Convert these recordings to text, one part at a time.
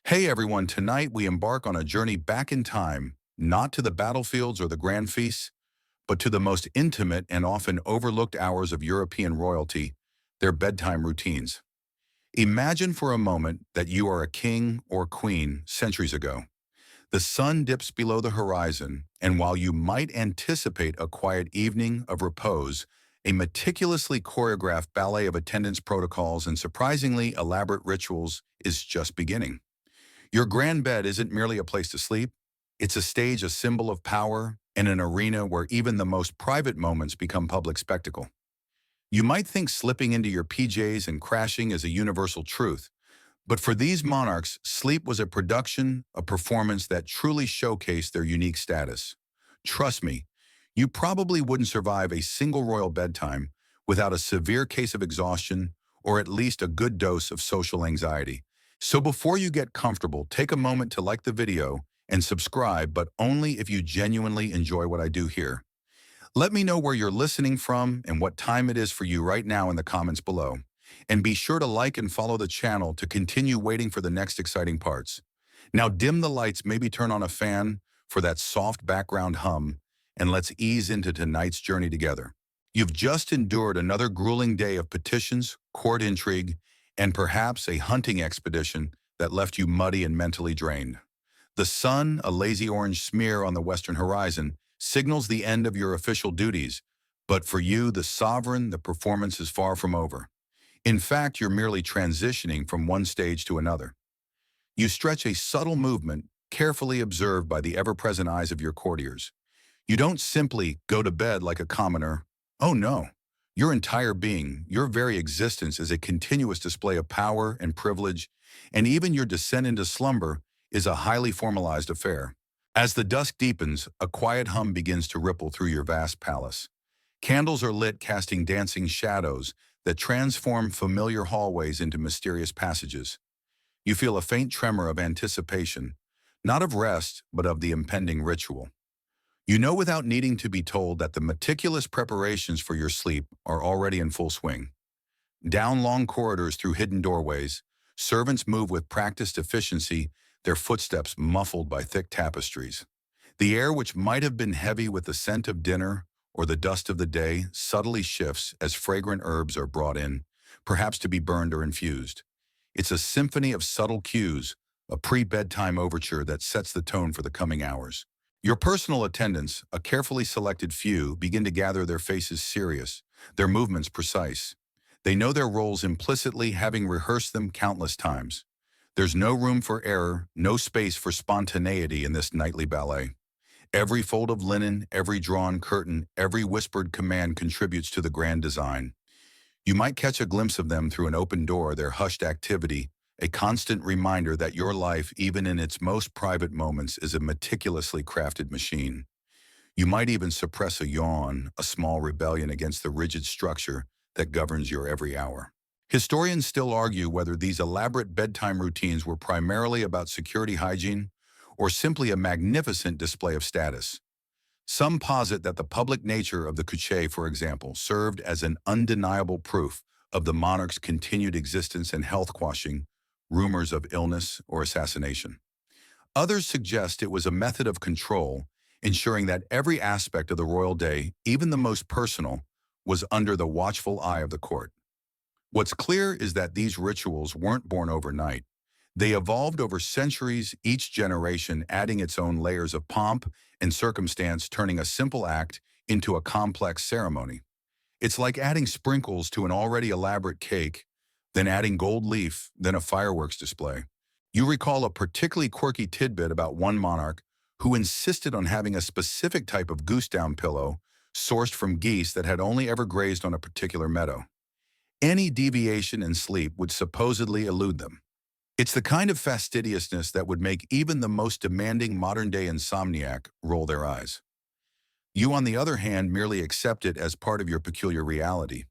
Hey everyone, tonight we embark on a journey back in time, not to the battlefields or the grand feasts, but to the most intimate and often overlooked hours of European royalty, their bedtime routines. Imagine for a moment that you are a king or queen centuries ago. The sun dips below the horizon, and while you might anticipate a quiet evening of repose, a meticulously choreographed ballet of attendance protocols and surprisingly elaborate rituals is just beginning. Your grand bed isn't merely a place to sleep, it's a stage, a symbol of power, and an arena where even the most private moments become public spectacle. You might think slipping into your PJs and crashing is a universal truth, but for these monarchs, sleep was a production, a performance that truly showcased their unique status. Trust me, you probably wouldn't survive a single royal bedtime without a severe case of exhaustion or at least a good dose of social anxiety. So before you get comfortable, take a moment to like the video and subscribe, but only if you genuinely enjoy what I do here. Let me know where you're listening from and what time it is for you right now in the comments below. And be sure to like and follow the channel to continue waiting for the next exciting parts. Now dim the lights, maybe turn on a fan for that soft background hum, and let's ease into tonight's journey together. You've just endured another grueling day of petitions, court intrigue, and perhaps a hunting expedition that left you muddy and mentally drained. The sun, a lazy orange smear on the western horizon, signals the end of your official duties, but for you, the sovereign, the performance is far from over. In fact, you're merely transitioning from one stage to another. You stretch a subtle movement, carefully observed by the ever-present eyes of your courtiers. You don't simply go to bed like a commoner. Oh no. Your entire being, your very existence is a continuous display of power and privilege, and even your descent into slumber is a highly formalized affair. As the dusk deepens, a quiet hum begins to ripple through your vast palace. Candles are lit, casting dancing shadows that transform familiar hallways into mysterious passages. You feel a faint tremor of anticipation, not of rest, but of the impending ritual. You know without needing to be told that the meticulous preparations for your sleep are already in full swing. Down long corridors through hidden doorways, servants move with practiced efficiency, their footsteps muffled by thick tapestries. The air, which might have been heavy with the scent of dinner or the dust of the day, subtly shifts as fragrant herbs are brought in, perhaps to be burned or infused. It's a symphony of subtle cues, a pre-bedtime overture that sets the tone for the coming hours. Your personal attendants, a carefully selected few, begin to gather, their faces serious, their movements precise. They know their roles implicitly, having rehearsed them countless times. There's no room for error, no space for spontaneity in this nightly ballet. Every fold of linen, every drawn curtain, every whispered command contributes to the grand design. You might catch a glimpse of them through an open door, their hushed activity, a constant reminder that your life, even in its most private moments, is a meticulously crafted machine. You might even suppress a yawn, a small rebellion against the rigid structure that governs your every hour. Historians still argue whether these elaborate bedtime routines were primarily about security hygiene or simply a magnificent display of status. Some posit that the public nature of the couche, for example, served as an undeniable proof of the monarch's continued existence and health, quashing rumors of illness or assassination. Others suggest it was a method of control, ensuring that every aspect of the royal day, even the most personal, was under the watchful eye of the court. What's clear is that these rituals weren't born overnight. They evolved over centuries, each generation adding its own layers of pomp and circumstance, turning a simple act into a complex ceremony. It's like adding sprinkles to an already elaborate cake, then adding gold leaf, then a fireworks display. You recall a particularly quirky tidbit about one monarch who insisted on having a specific type of goose down pillow sourced from geese that had only ever grazed on a particular meadow. Any deviation in sleep would supposedly elude them. It's the kind of fastidiousness that would make even the most demanding modern-day insomniac roll their eyes. You, on the other hand, merely accept it as part of your peculiar reality.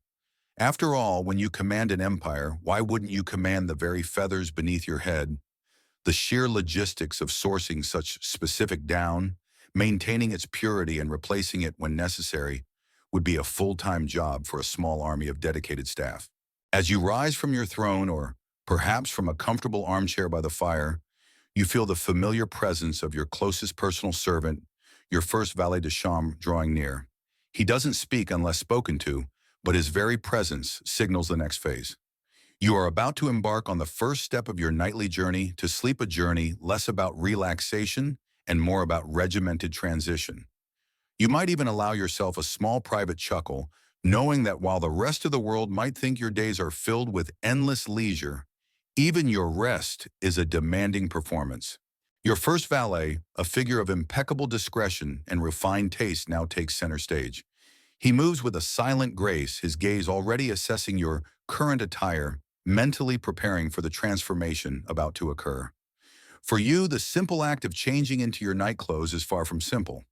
After all, when you command an empire, why wouldn't you command the very feathers beneath your head? The sheer logistics of sourcing such specific down, maintaining its purity and replacing it when necessary, would be a full-time job for a small army of dedicated staff. As you rise from your throne, or perhaps from a comfortable armchair by the fire, You feel the familiar presence of your closest personal servant, your first valet de chambre, drawing near. He doesn't speak unless spoken to, but his very presence signals the next phase. You are about to embark on the first step of your nightly journey to sleep, a journey less about relaxation and more about regimented transition. You might even allow yourself a small private chuckle, knowing that while the rest of the world might think your days are filled with endless leisure, even your rest is a demanding performance. Your first valet, a figure of impeccable discretion and refined taste, now takes center stage. He moves with a silent grace, his gaze already assessing your current attire, mentally preparing for the transformation about to occur. For you, the simple act of changing into your night clothes is far from simple.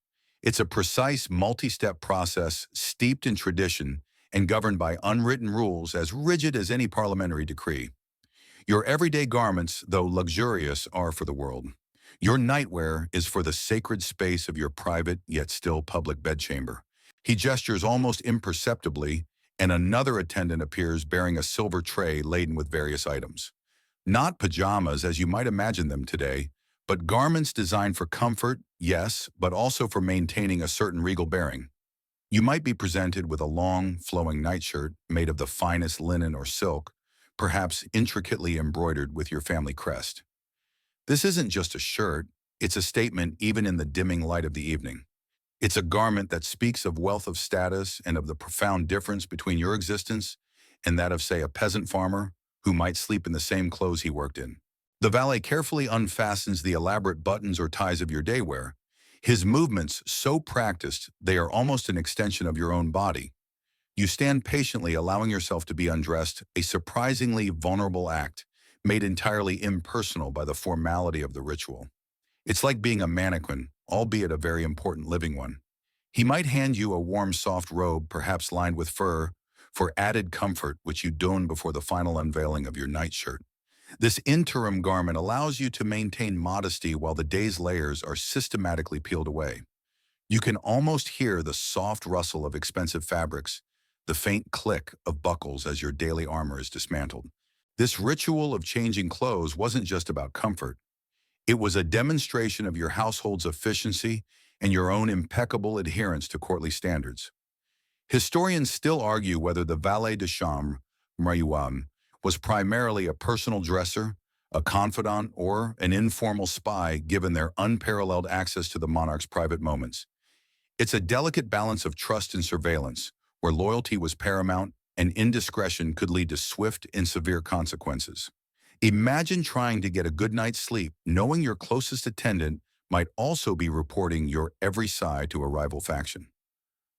It's a precise, multi-step process steeped in tradition and governed by unwritten rules as rigid as any parliamentary decree. Your everyday garments, though luxurious, are for the world. Your nightwear is for the sacred space of your private yet still public bedchamber. He gestures almost imperceptibly, and another attendant appears bearing a silver tray laden with various items. Not pajamas as you might imagine them today, but garments designed for comfort, yes, but also for maintaining a certain regal bearing. You might be presented with a long, flowing nightshirt made of the finest linen or silk, perhaps intricately embroidered with your family crest. This isn't just a shirt, it's a statement even in the dimming light of the evening. It's a garment that speaks of wealth of status and of the profound difference between your existence and that of, say, a peasant farmer who might sleep in the same clothes he worked in. The valet carefully unfastens the elaborate buttons or ties of your daywear, his movements so practiced they are almost an extension of your own body. You stand patiently allowing yourself to be undressed, a surprisingly vulnerable act, made entirely impersonal by the formality of the ritual. It's like being a mannequin, albeit a very important living one. He might hand you a warm, soft robe, perhaps lined with fur, for added comfort, which you don before the final unveiling of your nightshirt. This interim garment allows you to maintain modesty while the day's layers are systematically peeled away. You can almost hear the soft rustle of expensive fabrics, the faint click of buckles as your daily armor is dismantled. This ritual of changing clothes wasn't just about comfort. It was a demonstration of your household's efficiency and your own impeccable adherence to courtly standards. Historians still argue whether the valet de chambre, Mrayuam, was primarily a personal dresser, a confidant, or an informal spy given their unparalleled access to the monarch's private moments. It's a delicate balance of trust and surveillance, where loyalty was paramount and indiscretion could lead to swift and severe consequences. Imagine trying to get a good night's sleep, knowing your closest attendant might also be reporting your every sigh to a rival faction.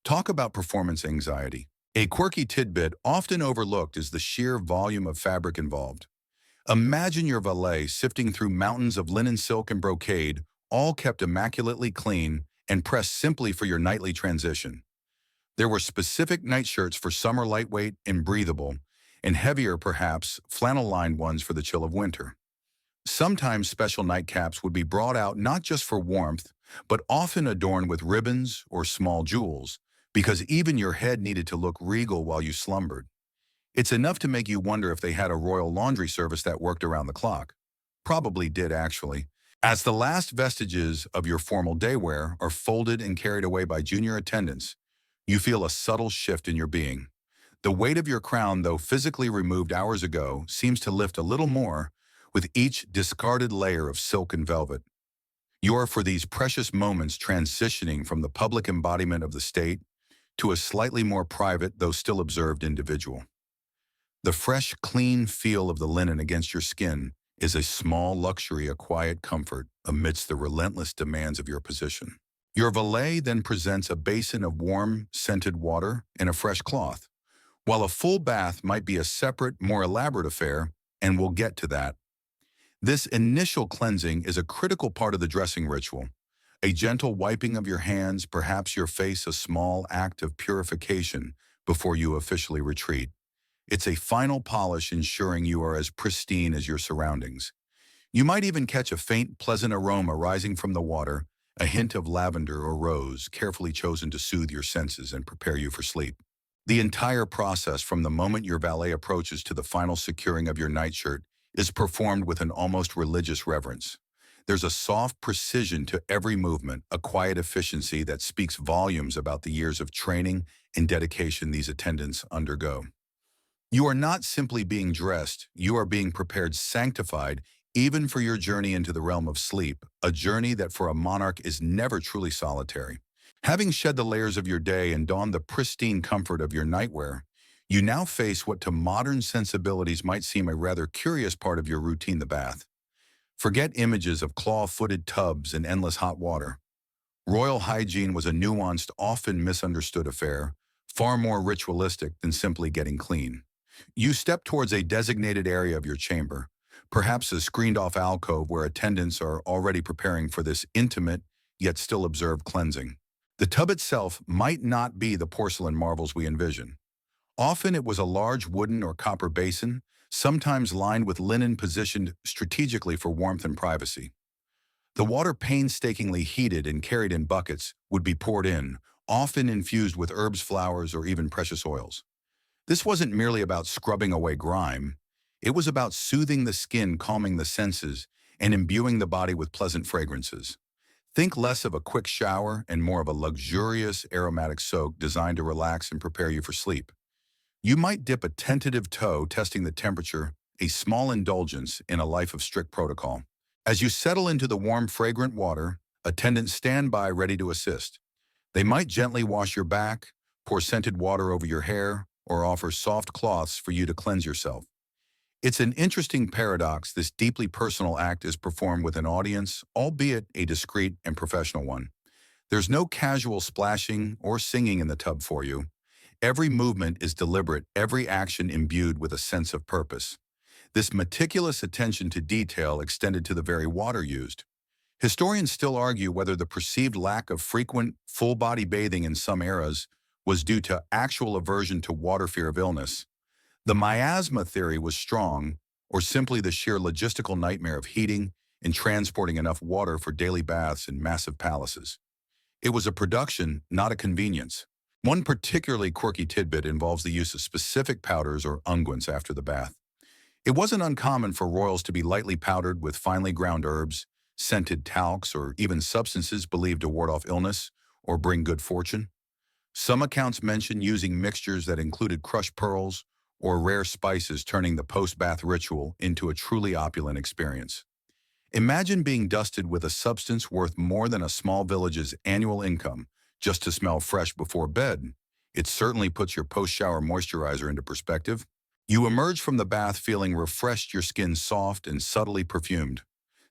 Talk about performance anxiety. A quirky tidbit often overlooked is the sheer volume of fabric involved. Imagine your valet sifting through mountains of linen, silk, and brocade, all kept immaculately clean and pressed simply for your nightly transition. There were specific nightshirts for summer, lightweight and breathable, and heavier, perhaps, flannel-lined ones for the chill of winter. Sometimes special nightcaps would be brought out not just for warmth, but often adorned with ribbons or small jewels, because even your head needed to look regal while you slumbered. It's enough to make you wonder if they had a royal laundry service that worked around the clock. Probably did, actually. As the last vestiges of your formal daywear are folded and carried away by junior attendants, you feel a subtle shift in your being. The weight of your crown, though physically removed hours ago, seems to lift a little more with each discarded layer of silk and velvet. You are for these precious moments transitioning from the public embodiment of the state to a slightly more private, though still observed individual. The fresh, clean feel of the linen against your skin is a small luxury, a quiet comfort amidst the relentless demands of your position. Your valet then presents a basin of warm, scented water and a fresh cloth, while a full bath might be a separate, more elaborate affair, and we'll get to that. This initial cleansing is a critical part of the dressing ritual. A gentle wiping of your hands, perhaps your face, a small act of purification before you officially retreat. It's a final polish ensuring you are as pristine as your surroundings. You might even catch a faint, pleasant aroma rising from the water, a hint of lavender or rose, carefully chosen to soothe your senses and prepare you for sleep. The entire process, from the moment your valet approaches to the final securing of your nightshirt, is performed with an almost religious reverence. There's a soft precision to every movement, a quiet efficiency that speaks volumes about the years of training and dedication these attendants undergo. You are not simply being dressed, you are being prepared, sanctified, even for your journey into the realm of sleep, a journey that for a monarch is never truly solitary. Having shed the layers of your day and donned the pristine comfort of your nightwear, you now face what to modern sensibilities might seem a rather curious part of your routine, the bath. Forget images of claw-footed tubs and endless hot water. Royal hygiene was a nuanced, often misunderstood affair, far more ritualistic than simply getting clean. You step towards a designated area of your chamber, perhaps a screened-off alcove where attendants are already preparing for this intimate, yet still observed cleansing. The tub itself might not be the porcelain marvels we envision. Often it was a large wooden or copper basin, sometimes lined with linen positioned strategically for warmth and privacy. The water, painstakingly heated and carried in buckets, would be poured in, often infused with herbs, flowers, or even precious oils. This wasn't merely about scrubbing away grime. It was about soothing the skin, calming the senses, and imbuing the body with pleasant fragrances. Think less of a quick shower and more of a luxurious aromatic soak designed to relax and prepare you for sleep. You might dip a tentative toe, testing the temperature, a small indulgence in a life of strict protocol. As you settle into the warm, fragrant water, attendants stand by ready to assist. They might gently wash your back, pour scented water over your hair, or offer soft cloths for you to cleanse yourself. It's an interesting paradox. This deeply personal act is performed with an audience, albeit a discreet and professional one. There's no casual splashing or singing in the tub for you. Every movement is deliberate, every action imbued with a sense of purpose. This meticulous attention to detail extended to the very water used. Historians still argue whether the perceived lack of frequent, full-body bathing in some eras was due to actual aversion to water, fear of illness. The miasma theory was strong, or simply the sheer logistical nightmare of heating and transporting enough water for daily baths in massive palaces. It was a production, not a convenience. One particularly quirky tidbit involves the use of specific powders or unguents after the bath. It wasn't uncommon for royals to be lightly powdered with finely ground herbs, scented talcs, or even substances believed to ward off illness or bring good fortune. Some accounts mention using mixtures that included crushed pearls or rare spices, turning the post-bath ritual into a truly opulent experience. Imagine being dusted with a substance worth more than a small village's annual income just to smell fresh before bed. It certainly puts your post-shower moisturizer into perspective. You emerge from the bath feeling refreshed, your skin soft and subtly perfumed.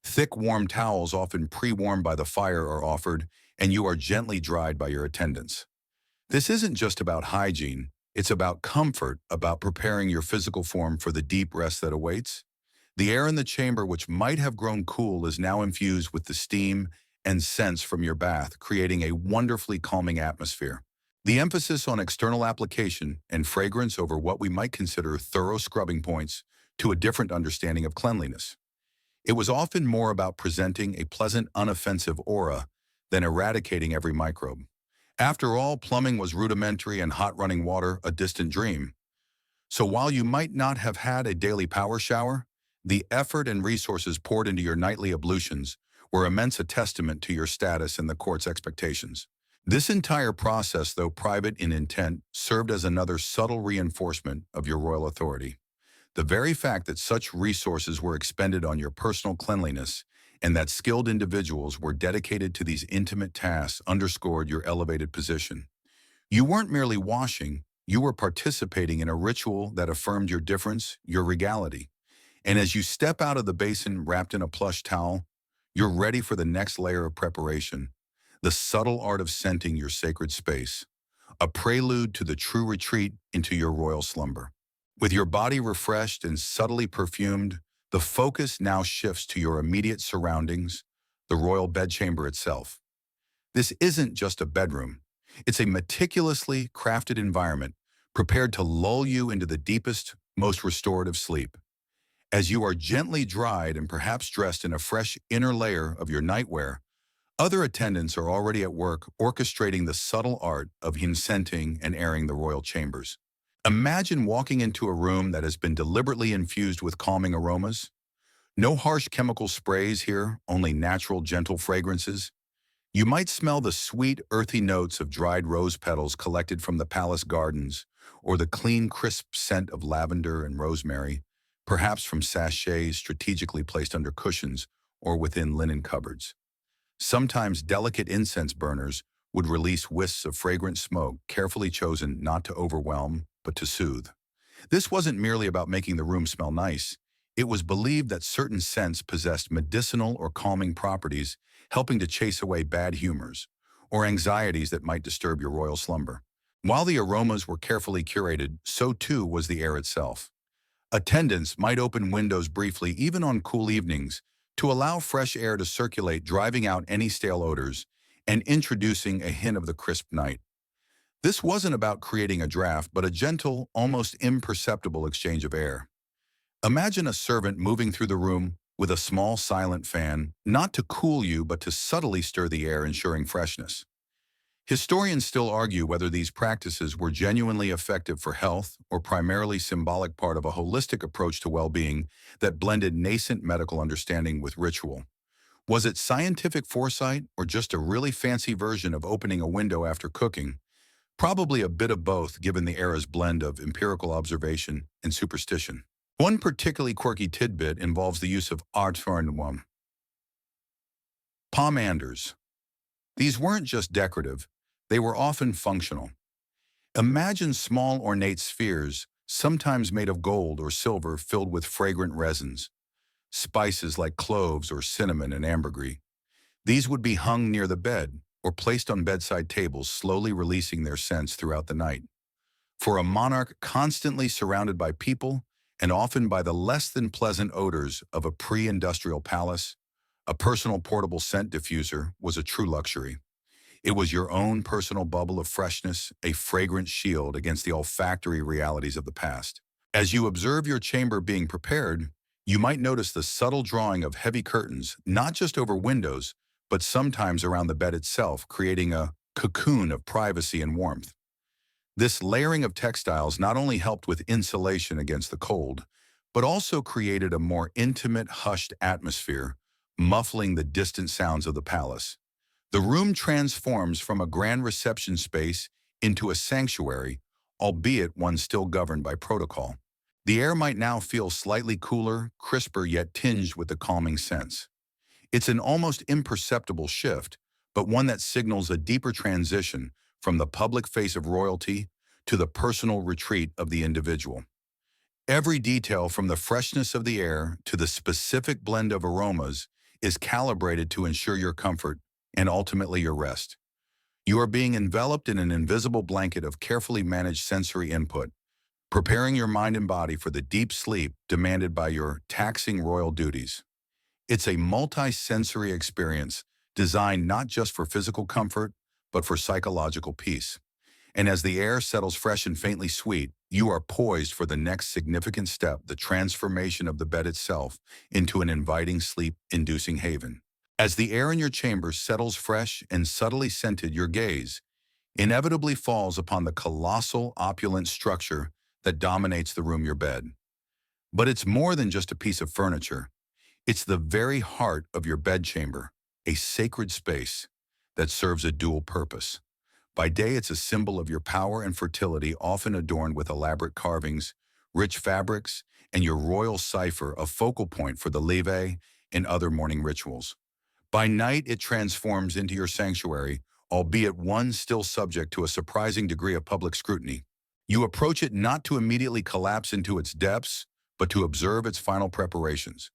Thick, warm towels, often pre-warmed by the fire, are offered, and you are gently dried by your attendants. This isn't just about hygiene, it's about comfort, about preparing your physical form for the deep rest that awaits. The air in the chamber, which might have grown cool, is now infused with the steam and scents from your bath, creating a wonderfully calming atmosphere. The emphasis on external application and fragrance over what we might consider thorough scrubbing points to a different understanding of cleanliness. It was often more about presenting a pleasant, unoffensive aura than eradicating every microbe. After all, plumbing was rudimentary and hot running water a distant dream. So while you might not have had a daily power shower, the effort and resources poured into your nightly ablutions were immense, a testament to your status and the court's expectations. This entire process, though private in intent, served as another subtle reinforcement of your royal authority. The very fact that such resources were expended on your personal cleanliness and that skilled individuals were dedicated to these intimate tasks underscored your elevated position. You weren't merely washing, you were participating in a ritual that affirmed your difference, your regality. And as you step out of the basin wrapped in a plush towel, you're ready for the next layer of preparation, the subtle art of scenting your sacred space, a prelude to the true retreat into your royal slumber. With your body refreshed and subtly perfumed, the focus now shifts to your immediate surroundings, the royal bedchamber itself. This isn't just a bedroom. It's a meticulously crafted environment prepared to lull you into the deepest, most restorative sleep. As you are gently dried and perhaps dressed in a fresh inner layer of your nightwear, other attendants are already at work orchestrating the subtle art of scenting and airing the royal chambers. Imagine walking into a room that has been deliberately infused with calming aromas. No harsh chemical sprays here, only natural, gentle fragrances. You might smell the sweet, earthy notes of dried rose petals collected from the palace gardens, or the clean, crisp scent of lavender and rosemary, perhaps from sachets strategically placed under cushions or within linen cupboards. Sometimes delicate incense burners would release wisps of fragrant smoke, carefully chosen not to overwhelm, but to soothe. This wasn't merely about making the room smell nice. It was believed that certain scents possessed medicinal or calming properties, helping to chase away bad humors or anxieties that might disturb your royal slumber. While the aromas were carefully curated, so too was the air itself. Attendants might open windows briefly, even on cool evenings, to allow fresh air to circulate, driving out any stale odors and introducing a hint of the crisp night. This wasn't about creating a draft, but a gentle, almost imperceptible exchange of air. Imagine a servant moving through the room with a small silent fan, not to cool you, but to subtly stir the air, ensuring freshness. Historians still argue whether these practices were genuinely effective for health or primarily symbolic part of a holistic approach to well-being that blended nascent medical understanding with ritual. Was it scientific foresight or just a really fancy version of opening a window after cooking? Probably a bit of both, given the era's blend of empirical observation and superstition. One particularly quirky tidbit involves the use of artworn pomanders. These weren't just decorative, they were often functional. Imagine small ornate spheres, sometimes made of gold or silver, filled with fragrant resins, spices like cloves or cinnamon and ambergris. These would be hung near the bed or placed on bedside tables, slowly releasing their scents throughout the night. For a monarch constantly surrounded by people and often by the less than pleasant odors of a pre-industrial palace, a personal portable scent diffuser was a true luxury. It was your own personal bubble of freshness, a fragrant shield against the olfactory realities of the past. As you observe your chamber being prepared, you might notice the subtle drawing of heavy curtains, not just over windows, but sometimes around the bed itself, creating a cocoon of privacy and warmth. This layering of textiles not only helped with insulation against the cold, but also created a more intimate, hushed atmosphere, muffling the distant sounds of the palace. The room transforms from a grand reception space into a sanctuary, albeit one still governed by protocol. The air might now feel slightly cooler, crisper, yet tinged with the calming scents. It's an almost imperceptible shift, but one that signals a deeper transition from the public face of royalty to the personal retreat of the individual. Every detail, from the freshness of the air to the specific blend of aromas, is calibrated to ensure your comfort and ultimately your rest. You are being enveloped in an invisible blanket of carefully managed sensory input, preparing your mind and body for the deep sleep demanded by your taxing royal duties. It's a multi-sensory experience designed not just for physical comfort, but for psychological peace. And as the air settles fresh and faintly sweet, you are poised for the next significant step, the transformation of the bed itself into an inviting, sleep-inducing haven. As the air in your chamber settles fresh and subtly scented, your gaze inevitably falls upon the colossal, opulent structure that dominates the room, your bed. But it's more than just a piece of furniture. It's the very heart of your bedchamber, a sacred space that serves a dual purpose. By day, it's a symbol of your power and fertility, often adorned with elaborate carvings, rich fabrics, and your royal cipher, a focal point for the levee and other morning rituals. By night, it transforms into your sanctuary, albeit one still subject to a surprising degree of public scrutiny. You approach it not to immediately collapse into its depths, but to observe its final preparations.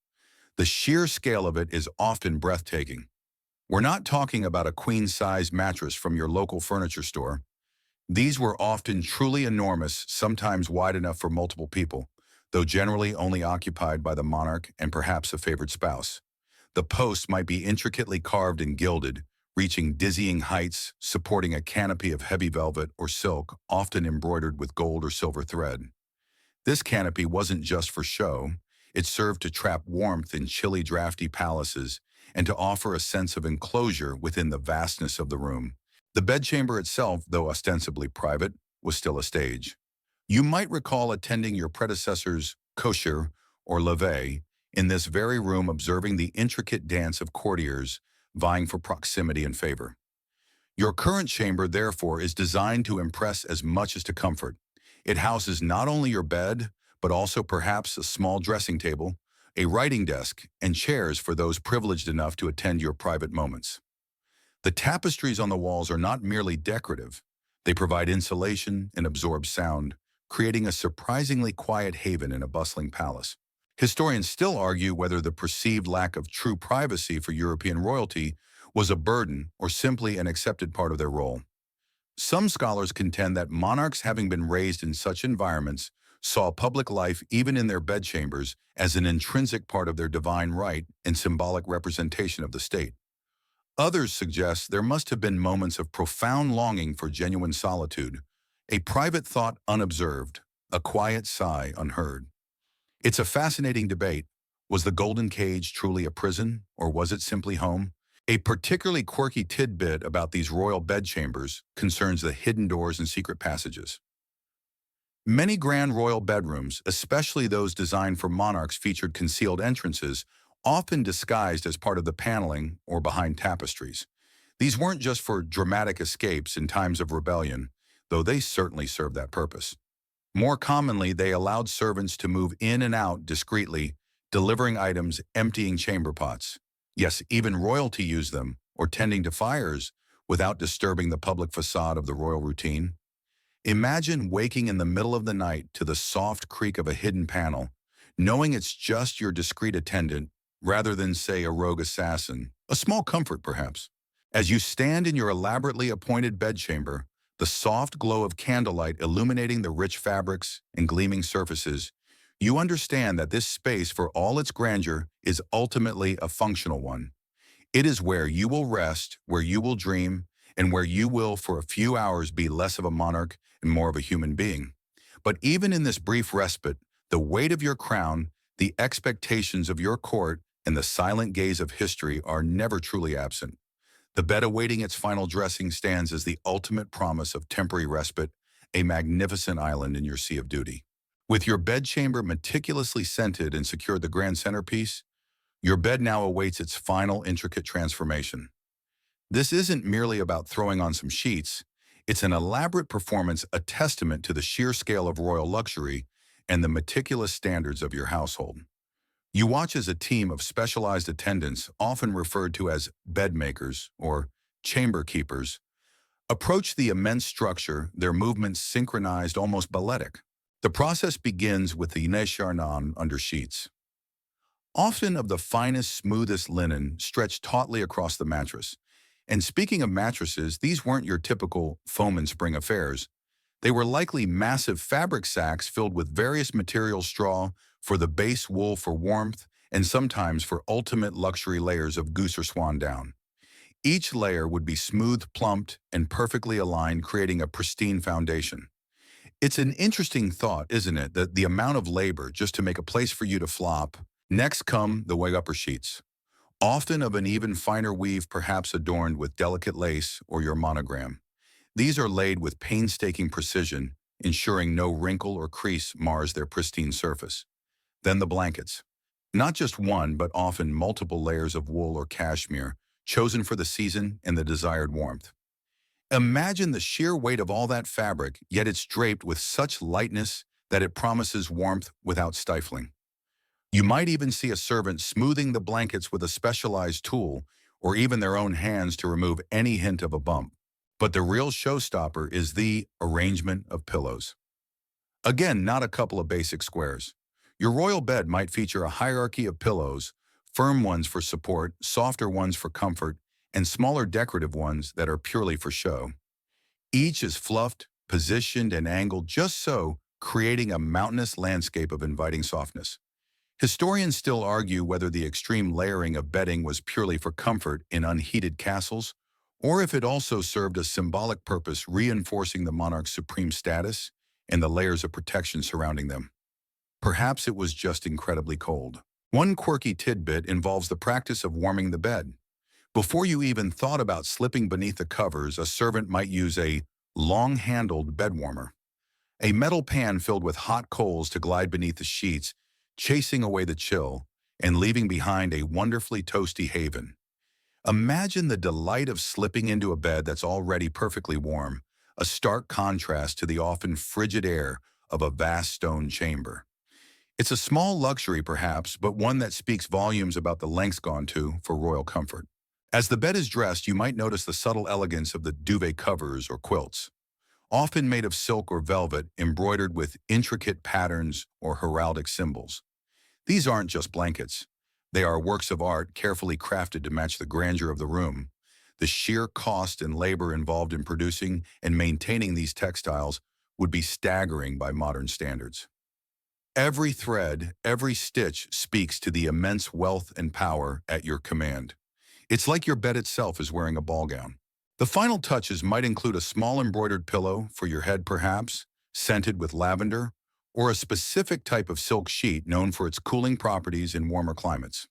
The sheer scale of it is often breathtaking. We're not talking about a queen-size mattress from your local furniture store. These were often truly enormous, sometimes wide enough for multiple people, though generally only occupied by the monarch and perhaps a favored spouse. The posts might be intricately carved and gilded, reaching dizzying heights, supporting a canopy of heavy velvet or silk, often embroidered with gold or silver thread. This canopy wasn't just for show. It served to trap warmth in chilly, drafty palaces and to offer a sense of enclosure within the vastness of the room. The bedchamber itself, though ostensibly private, was still a stage. You might recall attending your predecessor's kosher or levee in this very room observing the intricate dance of courtiers vying for proximity and favor. Your current chamber, therefore, is designed to impress as much as to comfort. It houses not only your bed, but also perhaps a small dressing table, a writing desk, and chairs for those privileged enough to attend your private moments. The tapestries on the walls are not merely decorative. They provide insulation and absorb sound, creating a surprisingly quiet haven in a bustling palace. Historians still argue whether the perceived lack of true privacy for European royalty was a burden or simply an accepted part of their role. Some scholars contend that monarchs, having been raised in such environments, saw public life, even in their bedchambers, as an intrinsic part of their divine right and symbolic representation of the state. Others suggest there must have been moments of profound longing for genuine solitude, a private thought unobserved, a quiet sigh unheard. It's a fascinating debate. Was the Golden Cage truly a prison, or was it simply home? A particularly quirky tidbit about these royal bedchambers concerns the hidden doors and secret passages. Many grand royal bedrooms, especially those designed for monarchs, featured concealed entrances, often disguised as part of the paneling or behind tapestries. These weren't just for dramatic escapes in times of rebellion, though they certainly served that purpose. More commonly, they allowed servants to move in and out discreetly, delivering items, emptying chamber pots. Yes, even royalty used them, or tending to fires, without disturbing the public facade of the royal routine. Imagine waking in the middle of the night to the soft creak of a hidden panel, knowing it's just your discreet attendant, rather than, say, a rogue assassin. A small comfort, perhaps. As you stand in your elaborately appointed bedchamber, the soft glow of candlelight illuminating the rich fabrics and gleaming surfaces, you understand that this space, for all its grandeur, is ultimately a functional one. It is where you will rest, where you will dream, and where you will, for a few hours, be less of a monarch and more of a human being. But even in this brief respite, the weight of your crown, the expectations of your court, and the silent gaze of history are never truly absent. The bed awaiting its final dressing stands as the ultimate promise of temporary respite, a magnificent island in your sea of duty. With your bedchamber meticulously scented and secured the grand centerpiece, your bed now awaits its final intricate transformation. This isn't merely about throwing on some sheets. It's an elaborate performance, a testament to the sheer scale of royal luxury and the meticulous standards of your household. You watch as a team of specialized attendants, often referred to as bedmakers or chamber keepers, approach the immense structure, their movements synchronized, almost balletic. The process begins with the Narration under sheets, often of the finest, smoothest linen, stretched tautly across the mattress. And speaking of mattresses, these weren't your typical foam and spring affairs. They were likely massive fabric sacks filled with various materials: straw for the base, wool for warmth, and sometimes for ultimate luxury layers of goose or swan down. Each layer would be smooth, plumped, and perfectly aligned, creating a pristine foundation. It's an interesting thought, isn't it, that the amount of labor just to make a place for you to flop. Next come the way upper sheets, often of an even finer weave, perhaps adorned with delicate lace or your monogram. These are laid with painstaking precision, ensuring no wrinkle or crease mars their pristine surface. Then the blankets. Not just one, but often multiple layers of wool or cashmere, chosen for the season and the desired warmth. Imagine the sheer weight of all that fabric, yet it's draped with such lightness that it promises warmth without stifling. You might even see a servant smoothing the blankets with a specialized tool, or even their own hands, to remove any hint of a bump. But the real showstopper is the arrangement of pillows. Again, not a couple of basic squares. Your royal bed might feature a hierarchy of pillows, firm ones for support, softer ones for comfort, and smaller decorative ones that are purely for show. Each is fluffed, positioned, and angled just so, creating a mountainous landscape of inviting softness. Historians still argue whether the extreme layering of bedding was purely for comfort in unheated castles, or if it also served a symbolic purpose, reinforcing the monarch's supreme status and the layers of protection surrounding them. Perhaps it was just incredibly cold. One quirky tidbit involves the practice of warming the bed. Before you even thought about slipping beneath the covers, a servant might use a long-handled bed warmer, a metal pan filled with hot coals to glide beneath the sheets, chasing away the chill, and leaving behind a wonderfully toasty haven. Imagine the delight of slipping into a bed that's already perfectly warm, a stark contrast to the often frigid air of a vast stone chamber. It's a small luxury, perhaps, but one that speaks volumes about the lengths gone to for royal comfort. As the bed is dressed, you might notice the subtle elegance of the duvet covers or quilts, often made of silk or velvet, embroidered with intricate patterns or heraldic symbols. These aren't just blankets. They are works of art carefully crafted to match the grandeur of the room. The sheer cost and labor involved in producing and maintaining these textiles would be staggering by modern standards. Every thread, every stitch speaks to the immense wealth and power at your command. It's like your bed itself is wearing a ball gown. The final touches might include a small embroidered pillow for your head perhaps, scented with lavender, or a specific type of silk sheet known for its cooling properties in warmer climates.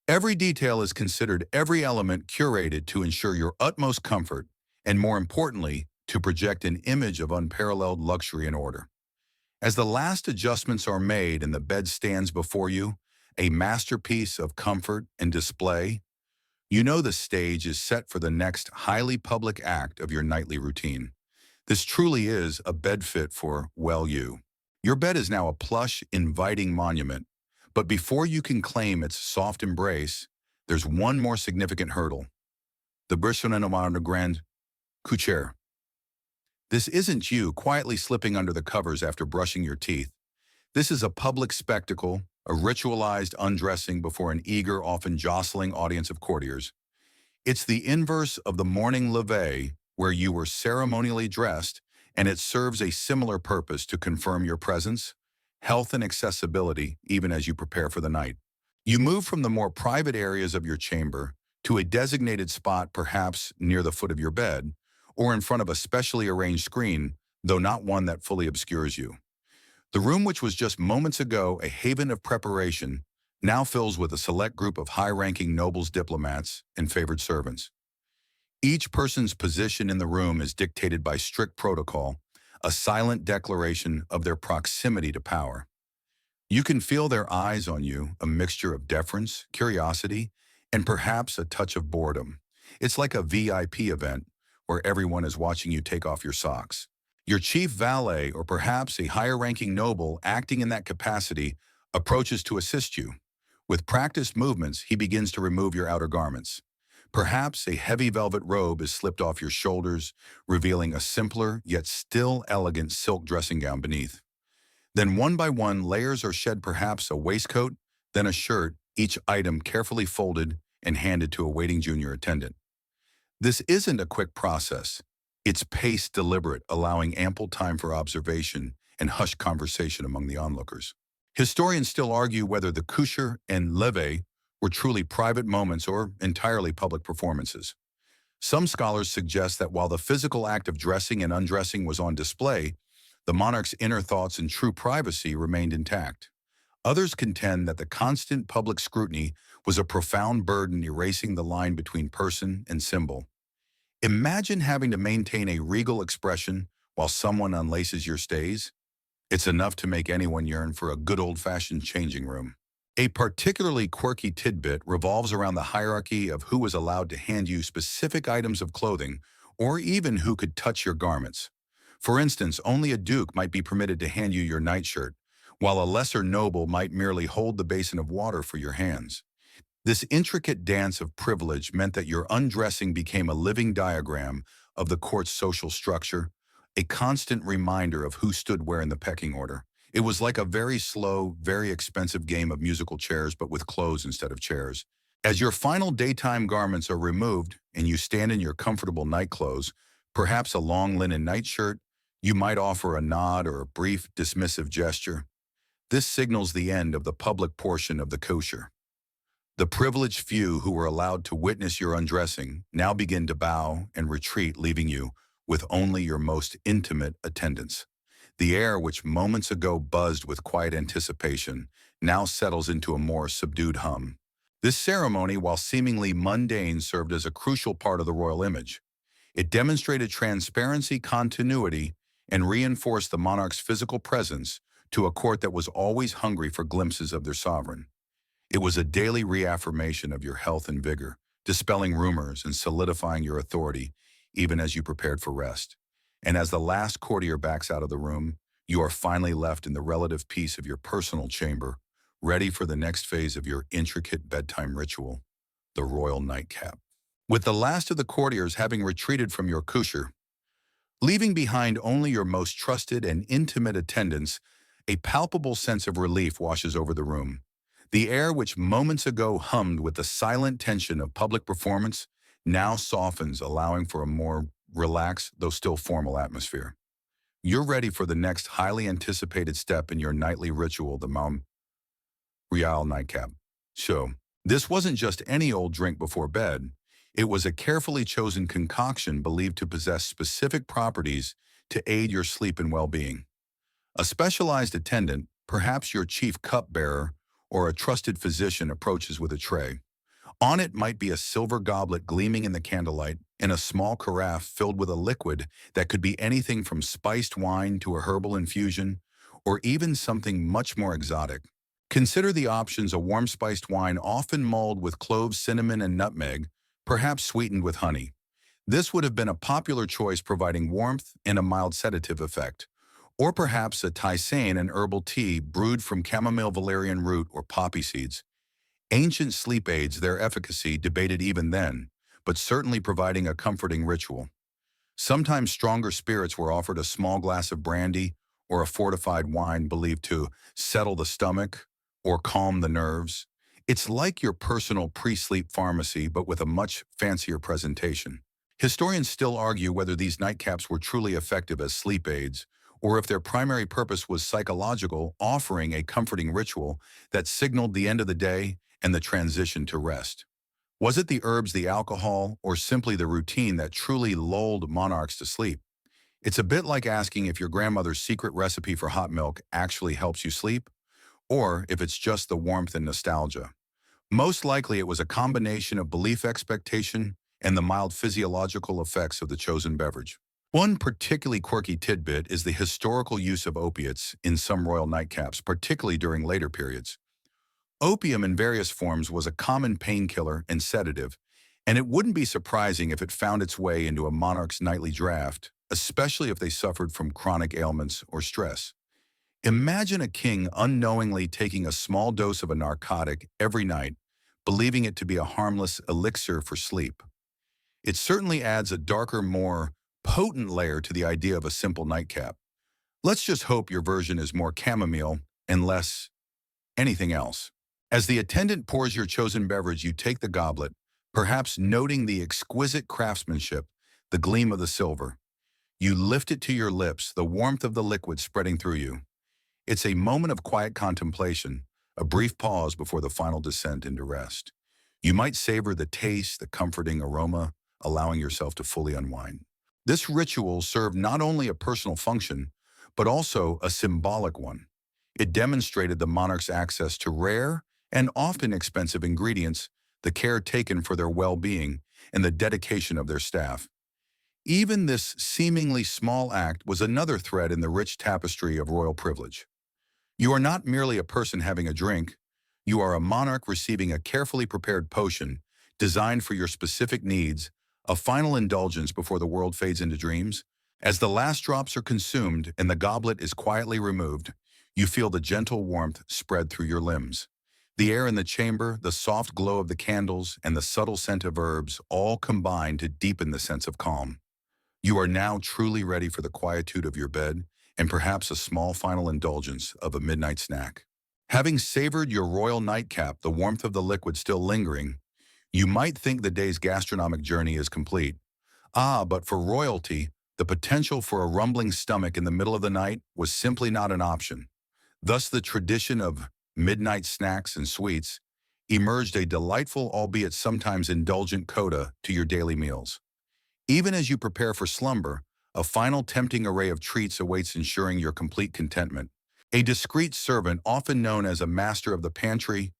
Every detail is considered, every element curated to ensure your utmost comfort, and more importantly, to project an image of unparalleled luxury and order. As the last adjustments are made and the bed stands before you, a masterpiece of comfort and display, you know the stage is set for the next highly public act of your nightly routine. This truly is a bed fit for, well, you. Your bed is now a plush, inviting monument, but before you can claim its soft embrace, there's one more significant hurdle: the Berceau de Grand Couture. This isn't you quietly slipping under the covers after brushing your teeth. This is a public spectacle, a ritualized undressing before an eager, often jostling audience of courtiers. It's the inverse of the morning levee, where you were ceremonially dressed, and it serves a similar purpose to confirm your presence, health, and accessibility even as you prepare for the night. You move from the more private areas of your chamber to a designated spot, perhaps near the foot of your bed, or in front of a specially arranged screen, though not one that fully obscures you. The room, which was just moments ago a haven of preparation, now fills with a select group of high-ranking nobles, diplomats, and favored servants. Each person's position in the room is dictated by strict protocol, a silent declaration of their proximity to power. You can feel their eyes on you, a mixture of deference, curiosity, and perhaps a touch of boredom. It's like a VIP event where everyone is watching you take off your socks. Your chief valet, or perhaps a higher-ranking noble acting in that capacity, approaches to assist you. With practiced movements, he begins to remove your outer garments. Perhaps a heavy velvet robe is slipped off your shoulders, revealing a simpler yet still elegant silk dressing gown beneath. Then one by one, layers are shed, perhaps a waistcoat, then a shirt, each item carefully folded and handed to a waiting junior attendant. This isn't a quick process. It's paced, deliberate, allowing ample time for observation and hushed conversation among the onlookers. Historians still argue whether the couture and levee were truly private moments or entirely public performances. Some scholars suggest that while the physical act of dressing and undressing was on display, the monarch's inner thoughts and true privacy remained intact. Others contend that the constant public scrutiny was a profound burden, erasing the line between person and symbol. Imagine having to maintain a regal expression while someone unlaces your stays. It's enough to make anyone yearn for a good old-fashioned changing room. A particularly quirky tidbit revolves around the hierarchy of who was allowed to hand you specific items of clothing, or even who could touch your garments. For instance, only a duke might be permitted to hand you your nightshirt, while a lesser noble might merely hold the basin of water for your hands. This intricate dance of privilege meant that your undressing became a living diagram of the court's social structure, a constant reminder of who stood where in the pecking order. It was like a very slow, very expensive game of musical chairs, but with clothes instead of chairs. As your final daytime garments are removed and you stand in your comfortable night clothes, perhaps a long linen nightshirt, you might offer a nod or a brief, dismissive gesture. This signals the end of the public portion of the kosher. The privileged few who were allowed to witness your undressing now begin to bow and retreat, leaving you with only your most intimate attendants. The air, which moments ago buzzed with quiet anticipation, now settles into a more subdued hum. This ceremony, while seemingly mundane, served as a crucial part of the royal image. It demonstrated transparency, continuity, and reinforced the monarch's physical presence to a court that was always hungry for glimpses of their sovereign. It was a daily reaffirmation of your health and vigor, dispelling rumors and solidifying your authority, even as you prepared for rest. And as the last courtier backs out of the room, you are finally left in the relative peace of your personal chamber, ready for the next phase of your intricate bedtime ritual, the royal nightcap. With the last of the courtiers having retreated from your kusher, leaving behind only your most trusted and intimate attendants, a palpable sense of relief washes over the room. The air which moments ago hummed with the silent tension of public performance now softens, allowing for a more relaxed, though still formal atmosphere. You're ready for the next highly anticipated step in your nightly ritual, the Mount Real nightcap. So, this wasn't just any old drink before bed. It was a carefully chosen concoction believed to possess specific properties to aid your sleep and well-being. A specialized attendant, perhaps your chief cupbearer or a trusted physician, approaches with a tray. On it might be a silver goblet gleaming in the candlelight and a small carafe filled with a liquid that could be anything from spiced wine to a herbal infusion or even something much more exotic. Consider the options: a warm spiced wine often mulled with cloves, cinnamon, and nutmeg, perhaps sweetened with honey. This would have been a popular choice, providing warmth and a mild sedative effect. Or perhaps a tisane, an herbal tea brewed from chamomile, valerian root, or poppy seeds. Ancient sleep aids, their efficacy debated even then, but certainly providing a comforting ritual. Sometimes stronger spirits were offered: a small glass of brandy or a fortified wine believed to settle the stomach or calm the nerves. It's like your personal pre-sleep pharmacy, but with a much fancier presentation. Historians still argue whether these nightcaps were truly effective as sleep aids, or if their primary purpose was psychological, offering a comforting ritual that signaled the end of the day and the transition to rest. Was it the herbs, the alcohol, or simply the routine that truly lulled monarchs to sleep? It's a bit like asking if your grandmother's secret recipe for hot milk actually helps you sleep, or if it's just the warmth and nostalgia. Most likely it was a combination of belief, expectation, and the mild physiological effects of the chosen beverage. One particularly quirky tidbit is the historical use of opiates in some royal nightcaps, particularly during later periods. Opium in various forms was a common painkiller and sedative, and it wouldn't be surprising if it found its way into a monarch's nightly draft, especially if they suffered from chronic ailments or stress. Imagine a king unknowingly taking a small dose of a narcotic every night, believing it to be a harmless elixir for sleep. It certainly adds a darker, more potent layer to the idea of a simple nightcap. Let's just hope your version is more chamomile and less anything else. As the attendant pours your chosen beverage, you take the goblet, perhaps noting the exquisite craftsmanship, the gleam of the silver. You lift it to your lips, the warmth of the liquid spreading through you. It's a moment of quiet contemplation, a brief pause before the final descent into rest. You might savor the taste, the comforting aroma, allowing yourself to fully unwind. This ritual served not only a personal function, but also a symbolic one. It demonstrated the monarch's access to rare and often expensive ingredients, the care taken for their well-being, and the dedication of their staff. Even this seemingly small act was another thread in the rich tapestry of royal privilege. You are not merely a person having a drink, you are a monarch receiving a carefully prepared potion designed for your specific needs, a final indulgence before the world fades into dreams. As the last drops are consumed and the goblet is quietly removed, you feel the gentle warmth spread through your limbs. The air in the chamber, the soft glow of the candles, and the subtle scent of herbs all combine to deepen the sense of calm. You are now truly ready for the quietude of your bed and perhaps a small final indulgence of a midnight snack. Having savored your royal nightcap, the warmth of the liquid still lingering, you might think the day's gastronomic journey is complete. But for royalty, the potential for a rumbling stomach in the middle of the night was simply not an option. Thus, the tradition of midnight snacks and sweets emerged, a delightful, albeit sometimes indulgent coda to your daily meals. Even as you prepare for slumber, a final tempting array of treats awaits, ensuring your complete contentment. A discreet servant, often known as a master of the pantry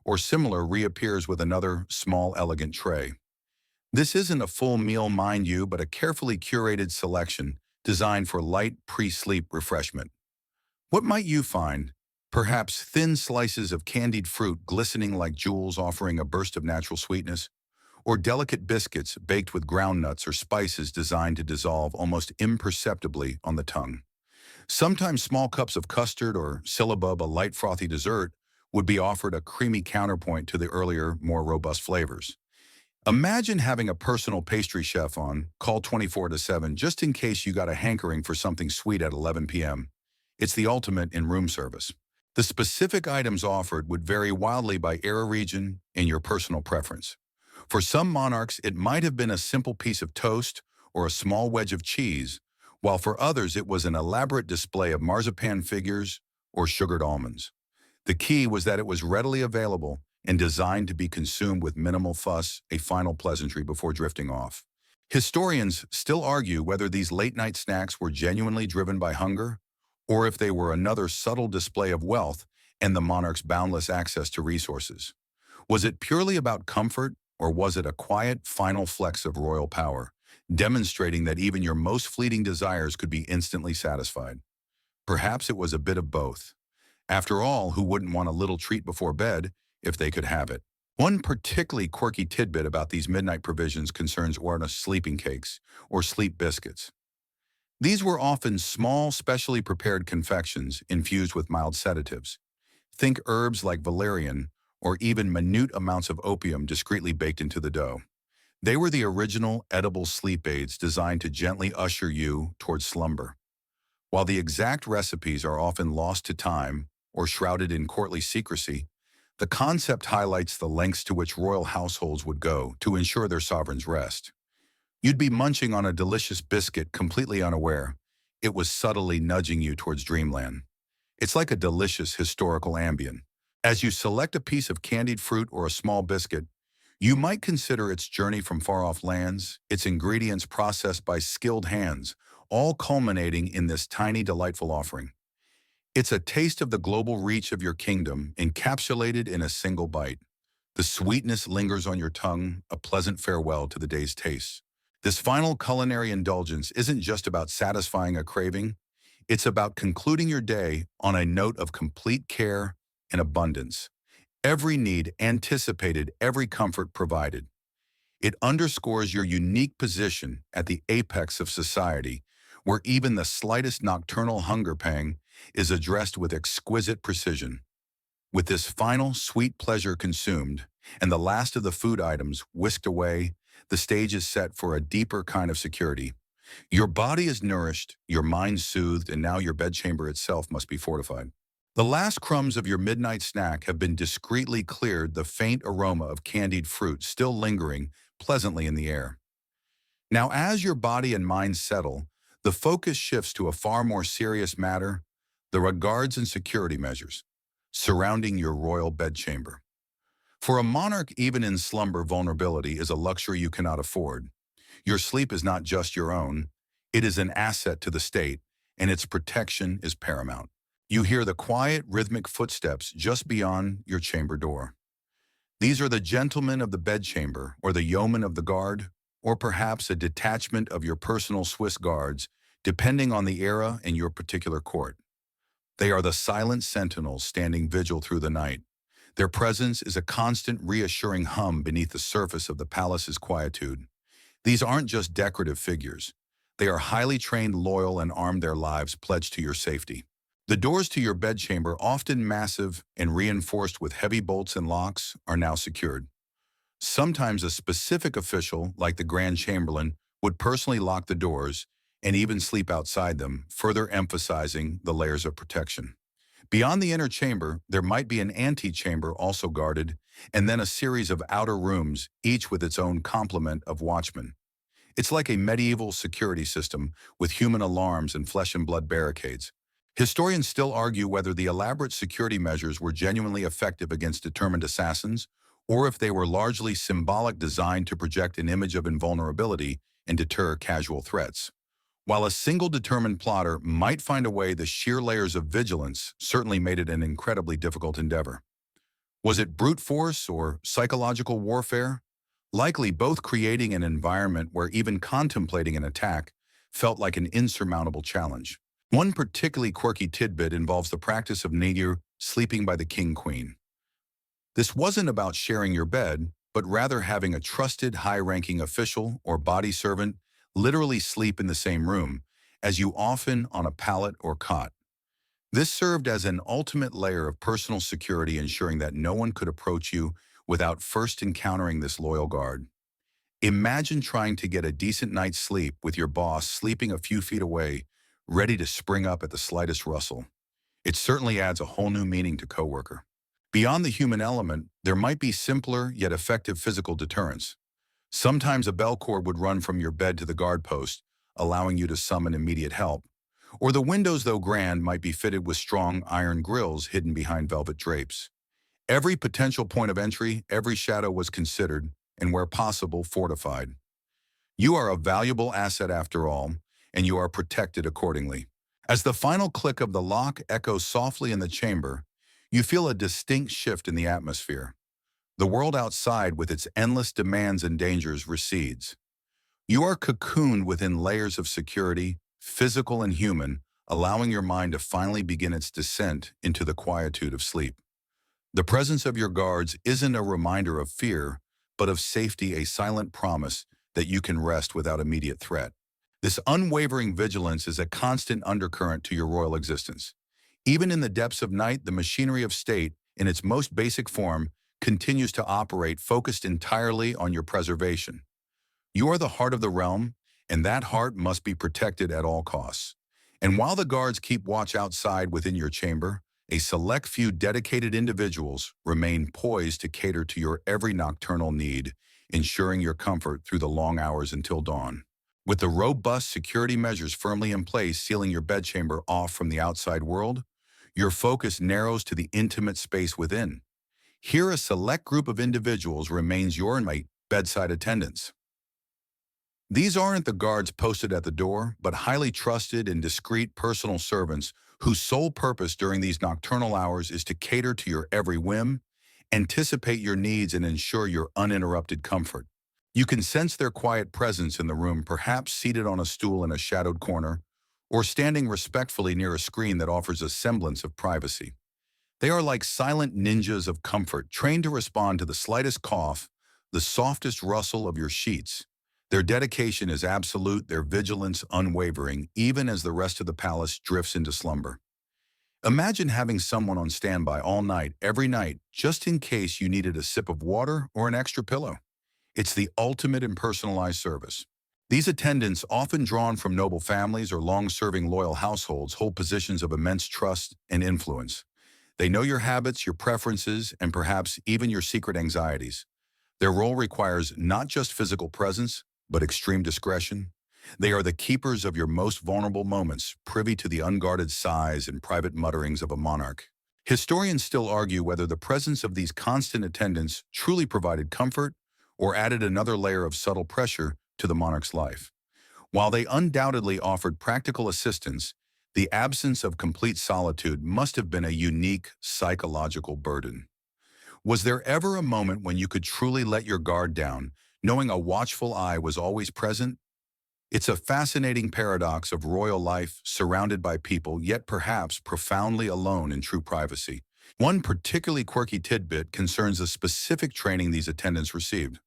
or similar, reappears with another small, elegant tray. This isn't a full meal, mind you, but a carefully curated selection designed for light pre-sleep refreshment. What might you find? Perhaps thin slices of candied fruit glistening like jewels offering a burst of natural sweetness, or delicate biscuits baked with ground nuts or spices designed to dissolve almost imperceptibly on the tongue. Sometimes small cups of custard or syllabub, a light frothy dessert, would be offered a creamy counterpoint to the earlier, more robust flavors. Imagine having a personal pastry chef on call 24/7 just in case you got a hankering for something sweet at 11 p.m. It's the ultimate in room service. The specific items offered would vary wildly by era, region, and your personal preference. For some monarchs, it might have been a simple piece of toast or a small wedge of cheese, while for others it was an elaborate display of marzipan figures or sugared almonds. The key was that it was readily available and designed to be consumed with minimal fuss, a final pleasantry before drifting off. Historians still argue whether these late-night snacks were genuinely driven by hunger or if they were another subtle display of wealth and the monarch's boundless access to resources. Was it purely about comfort, or was it a quiet, final flex of royal power, demonstrating that even your most fleeting desires could be instantly satisfied? Perhaps it was a bit of both. After all, who wouldn't want a little treat before bed if they could have it? One particularly quirky tidbit about these midnight provisions concerns Orna's sleeping cakes, or sleep biscuits. These were often small, specially prepared confections infused with mild sedatives. Think herbs like valerian, or even minute amounts of opium discreetly baked into the dough. They were the original edible sleep aids designed to gently usher you towards slumber. While the exact recipes are often lost to time or shrouded in courtly secrecy, the concept highlights the lengths to which royal households would go to ensure their sovereign's rest. You'd be munching on a delicious biscuit completely unaware. It was subtly nudging you towards dreamland. It's like a delicious historical ambient. As you select a piece of candied fruit or a small biscuit, you might consider its journey from far-off lands, its ingredients processed by skilled hands, all culminating in this tiny, delightful offering. It's a taste of the global reach of your kingdom, encapsulated in a single bite. The sweetness lingers on your tongue, a pleasant farewell to the day's tastes. This final culinary indulgence isn't just about satisfying a craving, it's about concluding your day on a note of complete care and abundance. Every need anticipated, every comfort provided. It underscores your unique position at the apex of society, where even the slightest nocturnal hunger pang is addressed with exquisite precision. With this final sweet pleasure consumed, and the last of the food items whisked away, the stage is set for a deeper kind of security. Your body is nourished, your mind soothed, and now your bedchamber itself must be fortified. The last crumbs of your midnight snack have been discreetly cleared, the faint aroma of candied fruit still lingering pleasantly in the air. Now, as your body and mind settle, the focus shifts to a far more serious matter, the regards and security measures surrounding your royal bedchamber. For a monarch, even in slumber, vulnerability is a luxury you cannot afford. Your sleep is not just your own, it is an asset to the state, and its protection is paramount. You hear the quiet, rhythmic footsteps just beyond your chamber door. These are the gentlemen of the bedchamber, or the yeomen of the guard, or perhaps a detachment of your personal Swiss guards, depending on the era and your particular court. They are the silent sentinels standing vigil through the night. Their presence is a constant, reassuring hum beneath the surface of the palace's quietude. These aren't just decorative figures. They are highly trained, loyal, and armed, their lives pledged to your safety. The doors to your bedchamber, often massive and reinforced with heavy bolts and locks, are now secured. Sometimes a specific official, like the Grand Chamberlain, would personally lock the doors and even sleep outside them, further emphasizing the layers of protection. Beyond the inner chamber, there might be an antechamber also guarded, and then a series of outer rooms, each with its own complement of watchmen. It's like a medieval security system with human alarms and flesh and blood barricades. Historians still argue whether the elaborate security measures were genuinely effective against determined assassins, or if they were largely symbolic, designed to project an image of invulnerability and deter casual threats. While a single determined plotter might find a way, the sheer layers of vigilance certainly made it an incredibly difficult endeavor. Was it brute force or psychological warfare? Likely both, creating an environment where even contemplating an attack felt like an insurmountable challenge. One particularly quirky tidbit involves the practice of nadir sleeping by the king-queen. This wasn't about sharing your bed, but rather having a trusted high-ranking official or body servant literally sleep in the same room, as you often on a pallet or cot. This served as an ultimate layer of personal security, ensuring that no one could approach you without first encountering this loyal guard. Imagine trying to get a decent night's sleep with your boss sleeping a few feet away, ready to spring up at the slightest rustle. It certainly adds a whole new meaning to coworker. Beyond the human element, there might be simpler yet effective physical deterrents. Sometimes a bell cord would run from your bed to the guard post, allowing you to summon immediate help. Or the windows, though grand, might be fitted with strong iron grills hidden behind velvet drapes. Every potential point of entry, every shadow was considered, and where possible, fortified. You are a valuable asset after all, and you are protected accordingly. As the final click of the lock echoes softly in the chamber, you feel a distinct shift in the atmosphere. The world outside, with its endless demands and dangers, recedes. You are cocooned within layers of security, physical and human, allowing your mind to finally begin its descent into the quietude of sleep. The presence of your guards isn't a reminder of fear, but of safety, a silent promise that you can rest without immediate threat. This unwavering vigilance is a constant undercurrent to your royal existence. Even in the depths of night, the machinery of state, in its most basic form, continues to operate, focused entirely on your preservation. You are the heart of the realm, and that heart must be protected at all costs. And while the guards keep watch outside within your chamber, a select few dedicated individuals remain poised to cater to your every nocturnal need, ensuring your comfort through the long hours until dawn. With the robust security measures firmly in place, sealing your bedchamber off from the outside world, your focus narrows to the intimate space within. Here, a select group of individuals remains your inmate bedside attendants. These aren't the guards posted at the door, but highly trusted and discreet personal servants whose sole purpose during these nocturnal hours is to cater to your every whim, anticipate your needs, and ensure your uninterrupted comfort. You can sense their quiet presence in the room, perhaps seated on a stool in a shadowed corner, or standing respectfully near a screen that offers a semblance of privacy. They are like silent ninjas of comfort, trained to respond to the slightest cough, the softest rustle of your sheets. Their dedication is absolute, their vigilance unwavering, even as the rest of the palace drifts into slumber. Imagine having someone on standby all night, every night, just in case you needed a sip of water or an extra pillow. It's the ultimate in personalized service. These attendants, often drawn from noble families or long-serving loyal households, hold positions of immense trust and influence. They know your habits, your preferences, and perhaps even your secret anxieties. Their role requires not just physical presence, but extreme discretion. They are the keepers of your most vulnerable moments, privy to the unguarded sighs and private mutterings of a monarch. Historians still argue whether the presence of these constant attendants truly provided comfort or added another layer of subtle pressure to the monarch's life. While they undoubtedly offered practical assistance, the absence of complete solitude must have been a unique psychological burden. Was there ever a moment when you could truly let your guard down, knowing a watchful eye was always present? It's a fascinating paradox of royal life, surrounded by people, yet perhaps profoundly alone in true privacy. One particularly quirky tidbit concerns the specific training these attendants received.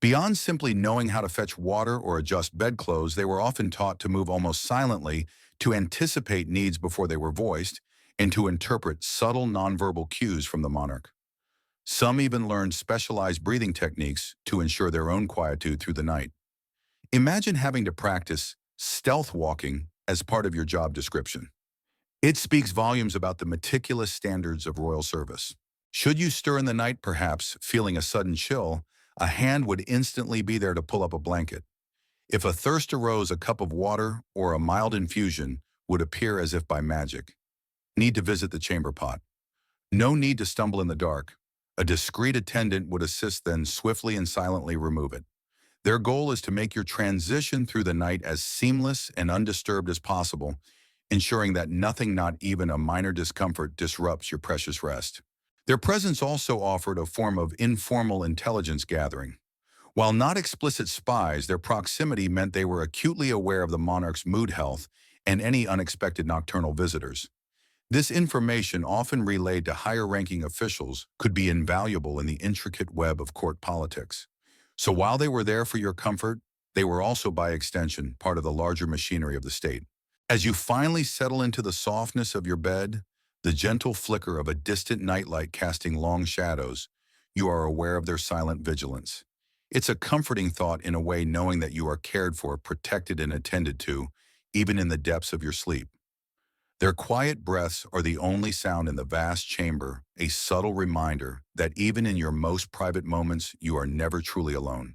Beyond simply knowing how to fetch water or adjust bedclothes, they were often taught to move almost silently, to anticipate needs before they were voiced, and to interpret subtle nonverbal cues from the monarch. Some even learned specialized breathing techniques to ensure their own quietude through the night. Imagine having to practice stealth walking as part of your job description. It speaks volumes about the meticulous standards of royal service. Should you stir in the night, perhaps feeling a sudden chill, a hand would instantly be there to pull up a blanket. If a thirst arose, a cup of water or a mild infusion would appear as if by magic. Need to visit the chamber pot. No need to stumble in the dark. A discreet attendant would assist, then swiftly and silently remove it. Their goal is to make your transition through the night as seamless and undisturbed as possible, ensuring that nothing, not even a minor discomfort, disrupts your precious rest. Their presence also offered a form of informal intelligence gathering. While not explicit spies, their proximity meant they were acutely aware of the monarch's mood health and any unexpected nocturnal visitors. This information, often relayed to higher-ranking officials, could be invaluable in the intricate web of court politics. So while they were there for your comfort, they were also, by extension, part of the larger machinery of the state. As you finally settle into the softness of your bed, the gentle flicker of a distant nightlight casting long shadows, you are aware of their silent vigilance. It's a comforting thought in a way, knowing that you are cared for, protected, and attended to, even in the depths of your sleep. Their quiet breaths are the only sound in the vast chamber, a subtle reminder that even in your most private moments, you are never truly alone.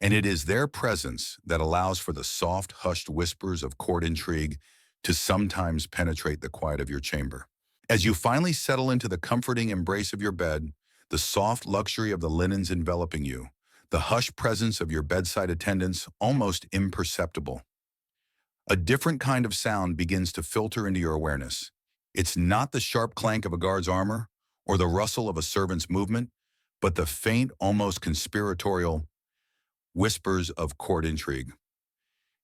And it is their presence that allows for the soft, hushed whispers of court intrigue to sometimes penetrate the quiet of your chamber. As you finally settle into the comforting embrace of your bed, the soft luxury of the linens enveloping you, the hushed presence of your bedside attendants almost imperceptible, a different kind of sound begins to filter into your awareness. It's not the sharp clank of a guard's armor or the rustle of a servant's movement, but the faint, almost conspiratorial whispers of court intrigue.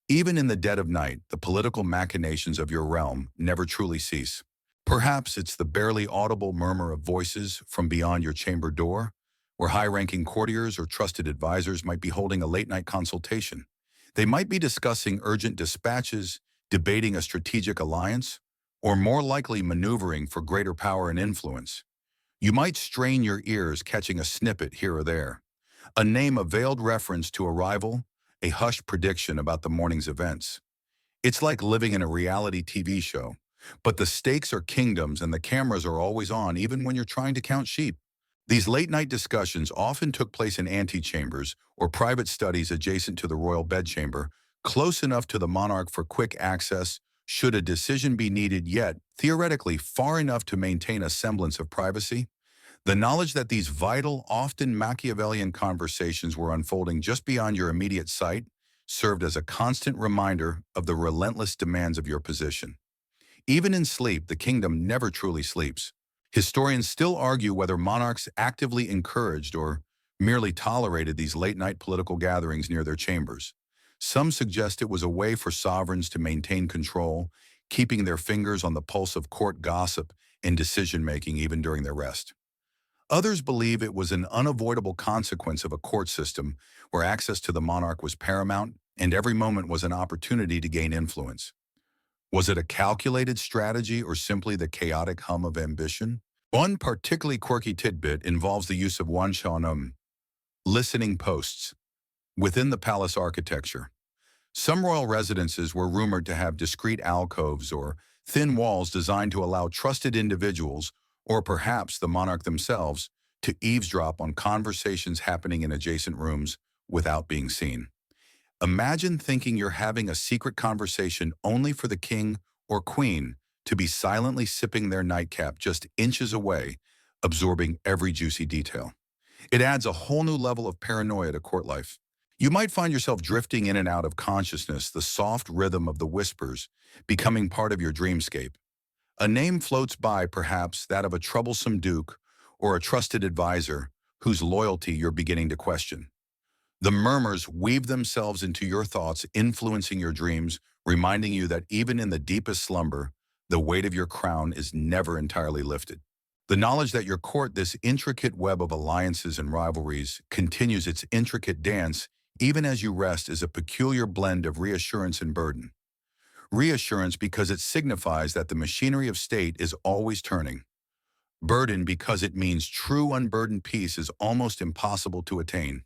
Even in the dead of night, the political machinations of your realm never truly cease. Perhaps it's the barely audible murmur of voices from beyond your chamber door, where high-ranking courtiers or trusted advisors might be holding a late-night consultation. They might be discussing urgent dispatches, debating a strategic alliance, or more likely maneuvering for greater power and influence. You might strain your ears, catching a snippet here or there. A name, a veiled reference to a rival, a hushed prediction about the morning's events. It's like living in a reality TV show, but the stakes are kingdoms and the cameras are always on, even when you're trying to count sheep. These late-night discussions often took place in antechambers or private studies adjacent to the royal bedchamber, close enough to the monarch for quick access should a decision be needed, yet theoretically far enough to maintain a semblance of privacy. The knowledge that these vital, often Machiavellian conversations were unfolding just beyond your immediate sight served as a constant reminder of the relentless demands of your position. Even in sleep, the kingdom never truly sleeps. Historians still argue whether monarchs actively encouraged or merely tolerated these late-night political gatherings near their chambers. Some suggest it was a way for sovereigns to maintain control, keeping their fingers on the pulse of court gossip and decision-making even during their rest. Others believe it was an unavoidable consequence of a court system where access to the monarch was paramount and every moment was an opportunity to gain influence. Was it a calculated strategy or simply the chaotic hum of ambition? One particularly quirky tidbit involves the use of wanshanum, listening posts, within the palace architecture. Some royal residences were rumored to have discreet alcoves or thin walls designed to allow trusted individuals, or perhaps the monarch themselves, to eavesdrop on conversations happening in adjacent rooms without being seen. Imagine thinking you're having a secret conversation only for the king or queen to be silently sipping their nightcap just inches away, absorbing every juicy detail. It adds a whole new level of paranoia to court life. You might find yourself drifting in and out of consciousness, the soft rhythm of the whispers becoming part of your dreamscape. A name floats by, perhaps that of a troublesome duke or a trusted advisor whose loyalty you're beginning to question. The murmurs weave themselves into your thoughts, influencing your dreams, reminding you that even in the deepest slumber, the weight of your crown is never entirely lifted. The knowledge that your court, this intricate web of alliances and rivalries, continues its intricate dance even as you rest, is a peculiar blend of reassurance and burden. Reassurance because it signifies that the machinery of state is always turning. Burden because it means true unburdened peace is almost impossible to attain.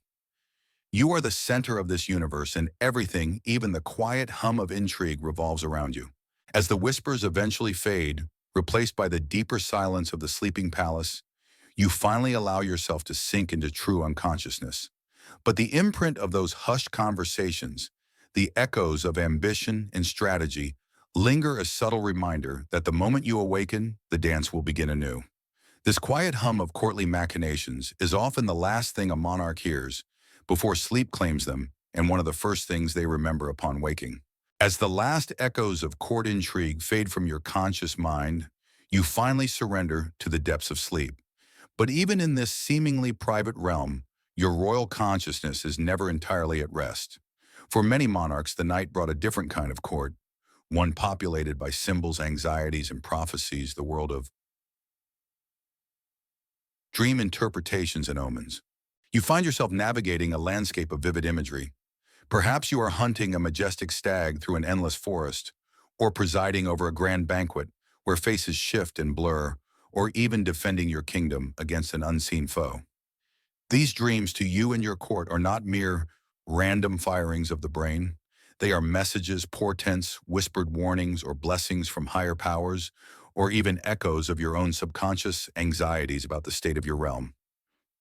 You are the center of this universe, and everything, even the quiet hum of intrigue, revolves around you. As the whispers eventually fade, replaced by the deeper silence of the sleeping palace, you finally allow yourself to sink into true unconsciousness. But the imprint of those hushed conversations, the echoes of ambition and strategy, linger, a subtle reminder that the moment you awaken, the dance will begin anew. This quiet hum of courtly machinations is often the last thing a monarch hears before sleep claims them, and one of the first things they remember upon waking. As the last echoes of court intrigue fade from your conscious mind, you finally surrender to the depths of sleep. But even in this seemingly private realm, your royal consciousness is never entirely at rest. For many monarchs, the night brought a different kind of court, one populated by symbols, anxieties, and prophecies, the world of dream interpretations and omens. You find yourself navigating a landscape of vivid imagery. Perhaps you are hunting a majestic stag through an endless forest, or presiding over a grand banquet where faces shift and blur, or even defending your kingdom against an unseen foe. These dreams to you and your court are not mere random firings of the brain. They are messages, portents, whispered warnings, or blessings from higher powers, or even echoes of your own subconscious anxieties about the state of your realm.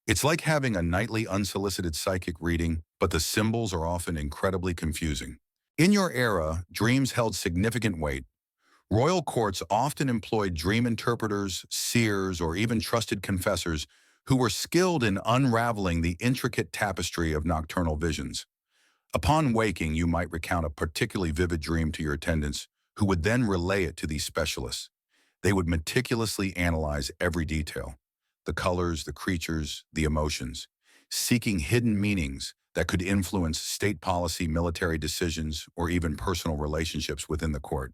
It's like having a nightly unsolicited psychic reading, but the symbols are often incredibly confusing. In your era, dreams held significant weight. Royal courts often employed dream interpreters, seers, or even trusted confessors who were skilled in unraveling the intricate tapestry of nocturnal visions. Upon waking, you might recount a particularly vivid dream to your attendants, who would then relay it to these specialists. They would meticulously analyze every detail, the colors, the creatures, the emotions, seeking hidden meanings that could influence state policy, military decisions, or even personal relationships within the court.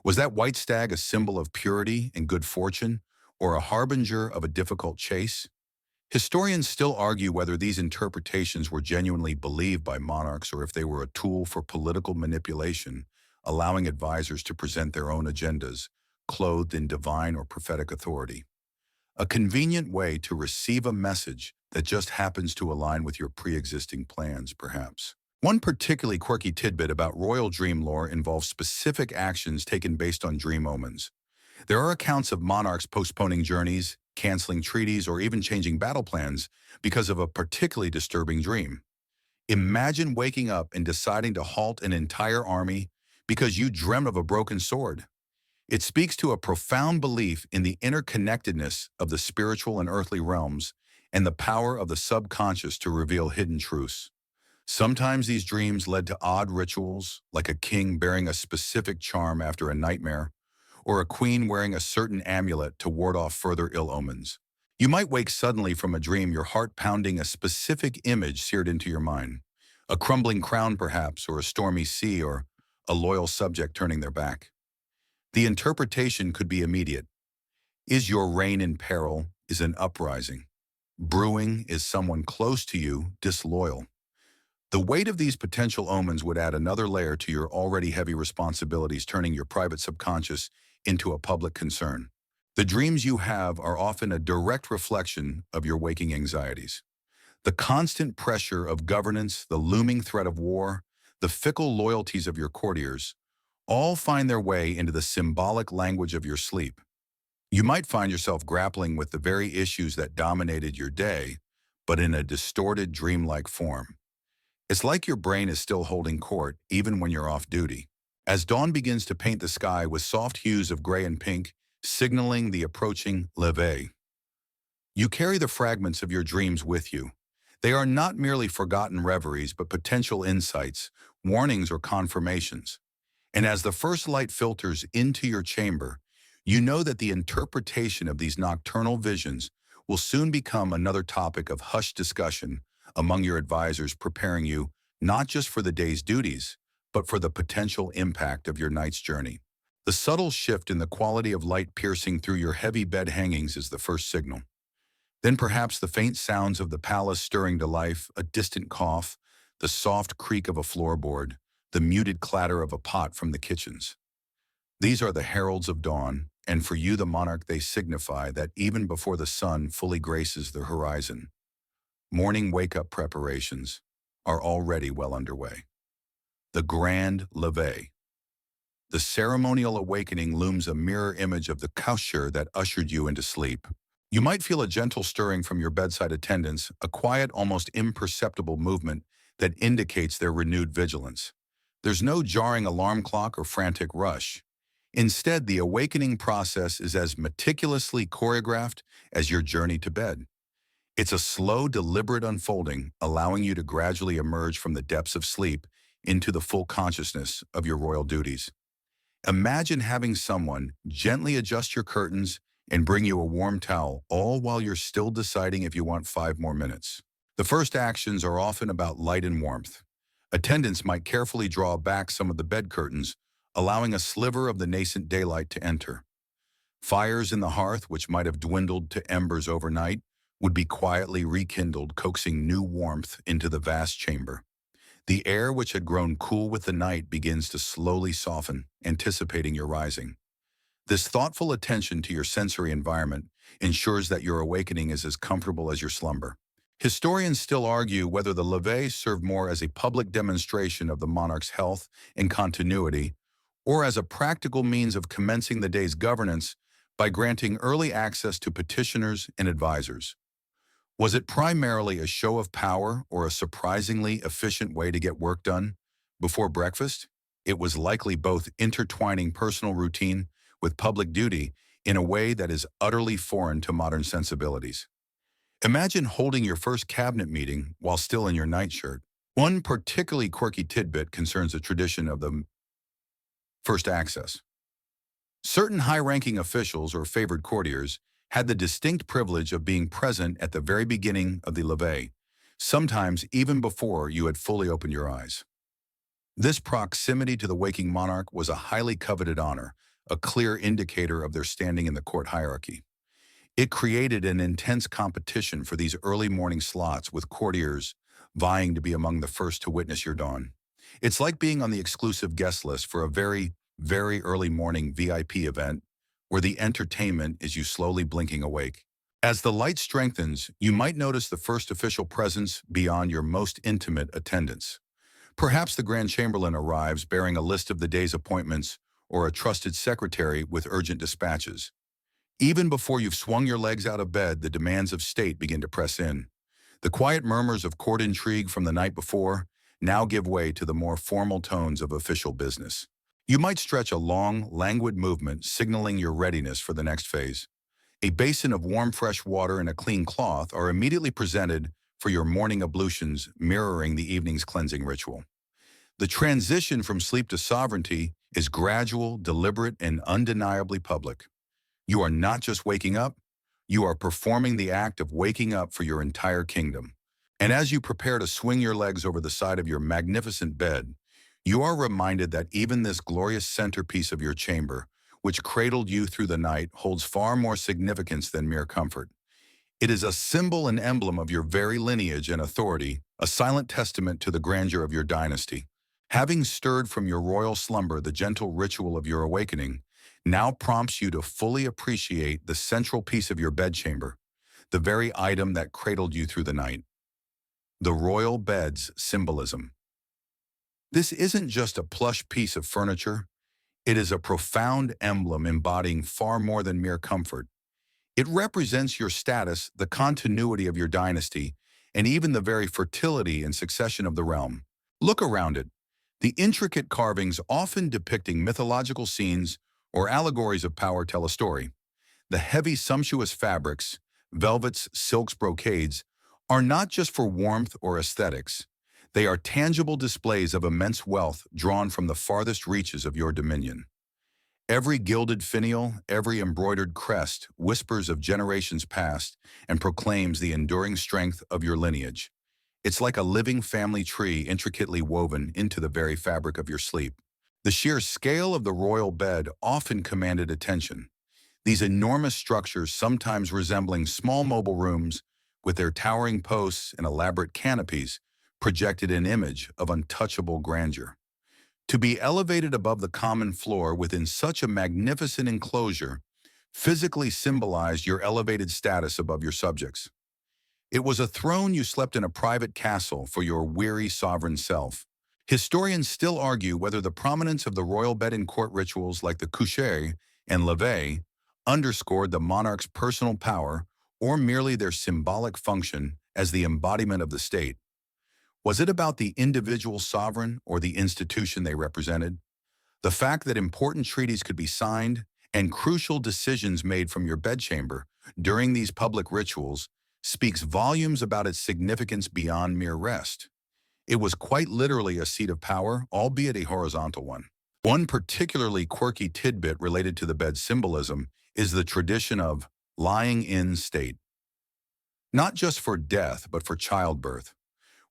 Was that white stag a symbol of purity and good fortune, or a harbinger of a difficult chase? Historians still argue whether these interpretations were genuinely believed by monarchs or if they were a tool for political manipulation, allowing advisors to present their own agendas, clothed in divine or prophetic authority. A convenient way to receive a message that just happens to align with your pre-existing plans, perhaps. One particularly quirky tidbit about royal dream lore involves specific actions taken based on dream omens. There are accounts of monarchs postponing journeys, canceling treaties, or even changing battle plans because of a particularly disturbing dream. Imagine waking up and deciding to halt an entire army because you dreamt of a broken sword. It speaks to a profound belief in the interconnectedness of the spiritual and earthly realms and the power of the subconscious to reveal hidden truths. Sometimes these dreams led to odd rituals, like a king bearing a specific charm after a nightmare, or a queen wearing a certain amulet to ward off further ill omens. You might wake suddenly from a dream, your heart pounding, a specific image seared into your mind. A crumbling crown perhaps, or a stormy sea, or a loyal subject turning their back. The interpretation could be immediate. Is your reign in peril? Is an uprising brewing? Is someone close to you disloyal? The weight of these potential omens would add another layer to your already heavy responsibilities, turning your private subconscious into a public concern. The dreams you have are often a direct reflection of your waking anxieties. The constant pressure of governance, the looming threat of war, the fickle loyalties of your courtiers, all find their way into the symbolic language of your sleep. You might find yourself grappling with the very issues that dominated your day, but in a distorted, dreamlike form. It's like your brain is still holding court, even when you're off duty. As dawn begins to paint the sky with soft hues of gray and pink, signaling the approaching levee, you carry the fragments of your dreams with you. They are not merely forgotten reveries, but potential insights, warnings, or confirmations. And as the first light filters into your chamber, you know that the interpretation of these nocturnal visions will soon become another topic of hushed discussion among your advisors, preparing you not just for the day's duties, but for the potential impact of your night's journey. The subtle shift in the quality of light piercing through your heavy bed hangings is the first signal. Then perhaps the faint sounds of the palace stirring to life, a distant cough, the soft creak of a floorboard, the muted clatter of a pot from the kitchens. These are the heralds of dawn, and for you, the monarch, they signify that even before the sun fully graces the horizon, morning wake-up preparations are already well underway. The grand levee. The ceremonial awakening looms a mirror image of the kosher that ushered you into sleep. You might feel a gentle stirring from your bedside attendants, a quiet, almost imperceptible movement that indicates their renewed vigilance. There's no jarring alarm clock or frantic rush. Instead, the awakening process is as meticulously choreographed as your journey to bed. It's a slow, deliberate unfolding, allowing you to gradually emerge from the depths of sleep into the full consciousness of your royal duties. Imagine having someone gently adjust your curtains and bring you a warm towel, all while you're still deciding if you want 5 more minutes. The first actions are often about light and warmth. Attendants might carefully draw back some of the bed curtains, allowing a sliver of the nascent daylight to enter. Fires in the hearth, which might have dwindled to embers overnight, would be quietly rekindled, coaxing new warmth into the vast chamber. The air, which had grown cool with the night, begins to slowly soften, anticipating your rising. This thoughtful attention to your sensory environment ensures that your awakening is as comfortable as your slumber. Historians still argue whether the levee served more as a public demonstration of the monarch's health and continuity, or as a practical means of commencing the day's governance by granting early access to petitioners and advisors. Was it primarily a show of power or a surprisingly efficient way to get work done before breakfast? It was likely both, intertwining personal routine with public duty in a way that is utterly foreign to modern sensibilities. Imagine holding your first cabinet meeting while still in your nightshirt. One particularly quirky tidbit concerns the tradition of the first access. Certain high-ranking officials or favored courtiers had the distinct privilege of being present at the very beginning of the levee, sometimes even before you had fully opened your eyes. This proximity to the waking monarch was a highly coveted honor, a clear indicator of their standing in the court hierarchy. It created an intense competition for these early morning slots, with courtiers vying to be among the first to witness your dawn. It's like being on the exclusive guest list for a very, very early morning VIP event where the entertainment is you slowly blinking awake. As the light strengthens, you might notice the first official presence beyond your most intimate attendants. Perhaps the Grand Chamberlain arrives bearing a list of the day's appointments, or a trusted secretary with urgent dispatches. Even before you've swung your legs out of bed, the demands of state begin to press in. The quiet murmurs of court intrigue from the night before now give way to the more formal tones of official business. You might stretch a long, languid movement, signaling your readiness for the next phase. A basin of warm, fresh water and a clean cloth are immediately presented for your morning ablutions, mirroring the evening's cleansing ritual. The transition from sleep to sovereignty is gradual, deliberate, and undeniably public. You are not just waking up, you are performing the act of waking up for your entire kingdom. And as you prepare to swing your legs over the side of your magnificent bed, you are reminded that even this glorious centerpiece of your chamber, which cradled you through the night, holds far more significance than mere comfort. It is a symbol and emblem of your very lineage and authority, a silent testament to the grandeur of your dynasty. Having stirred from your royal slumber, the gentle ritual of your awakening now prompts you to fully appreciate the central piece of your bedchamber, the very item that cradled you through the night. The royal bed's symbolism. This isn't just a plush piece of furniture, it is a profound emblem embodying far more than mere comfort. It represents your status, the continuity of your dynasty, and even the very fertility and succession of the realm. Look around it. The intricate carvings, often depicting mythological scenes or allegories of power, tell a story. The heavy, sumptuous fabrics, velvets, silks, brocades, are not just for warmth or aesthetics. They are tangible displays of immense wealth drawn from the farthest reaches of your dominion. Every gilded finial, every embroidered crest whispers of generations past and proclaims the enduring strength of your lineage. It's like a living family tree intricately woven into the very fabric of your sleep. The sheer scale of the royal bed often commanded attention. These enormous structures, sometimes resembling small mobile rooms, with their towering posts and elaborate canopies, projected an image of untouchable grandeur. To be elevated above the common floor within such a magnificent enclosure physically symbolized your elevated status above your subjects. It was a throne you slept in, a private castle for your weary sovereign self. Historians still argue whether the prominence of the royal bed in court rituals like the coucher and levee underscored the monarch's personal power or merely their symbolic function as the embodiment of the state. Was it about the individual sovereign or the institution they represented? The fact that important treaties could be signed and crucial decisions made from your bedchamber during these public rituals speaks volumes about its significance beyond mere rest. It was quite literally a seat of power, albeit a horizontal one. One particularly quirky tidbit related to the bed's symbolism is the tradition of lying in state. Not just for death, but for childbirth.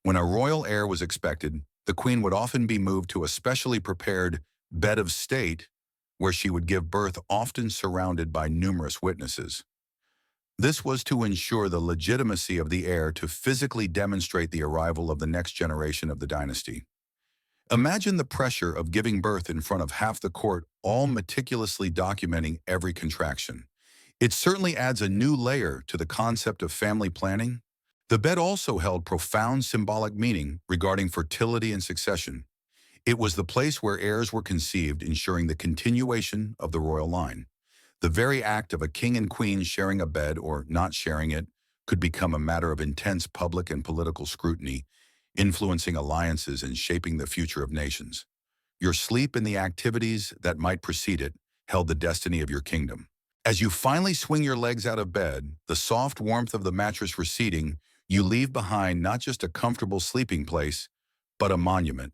When a royal heir was expected, the queen would often be moved to a specially prepared bed of state, where she would give birth often surrounded by numerous witnesses. This was to ensure the legitimacy of the heir to physically demonstrate the arrival of the next generation of the dynasty. Imagine the pressure of giving birth in front of half the court, all meticulously documenting every contraction. It certainly adds a new layer to the concept of family planning. The bed also held profound symbolic meaning regarding fertility and succession. It was the place where heirs were conceived, ensuring the continuation of the royal line. The very act of a king and queen sharing a bed or not sharing it could become a matter of intense public and political scrutiny, influencing alliances and shaping the future of nations. Your sleep and the activities that might precede it held the destiny of your kingdom. As you finally swing your legs out of bed, the soft warmth of the mattress receding, you leave behind not just a comfortable sleeping place, but a monument.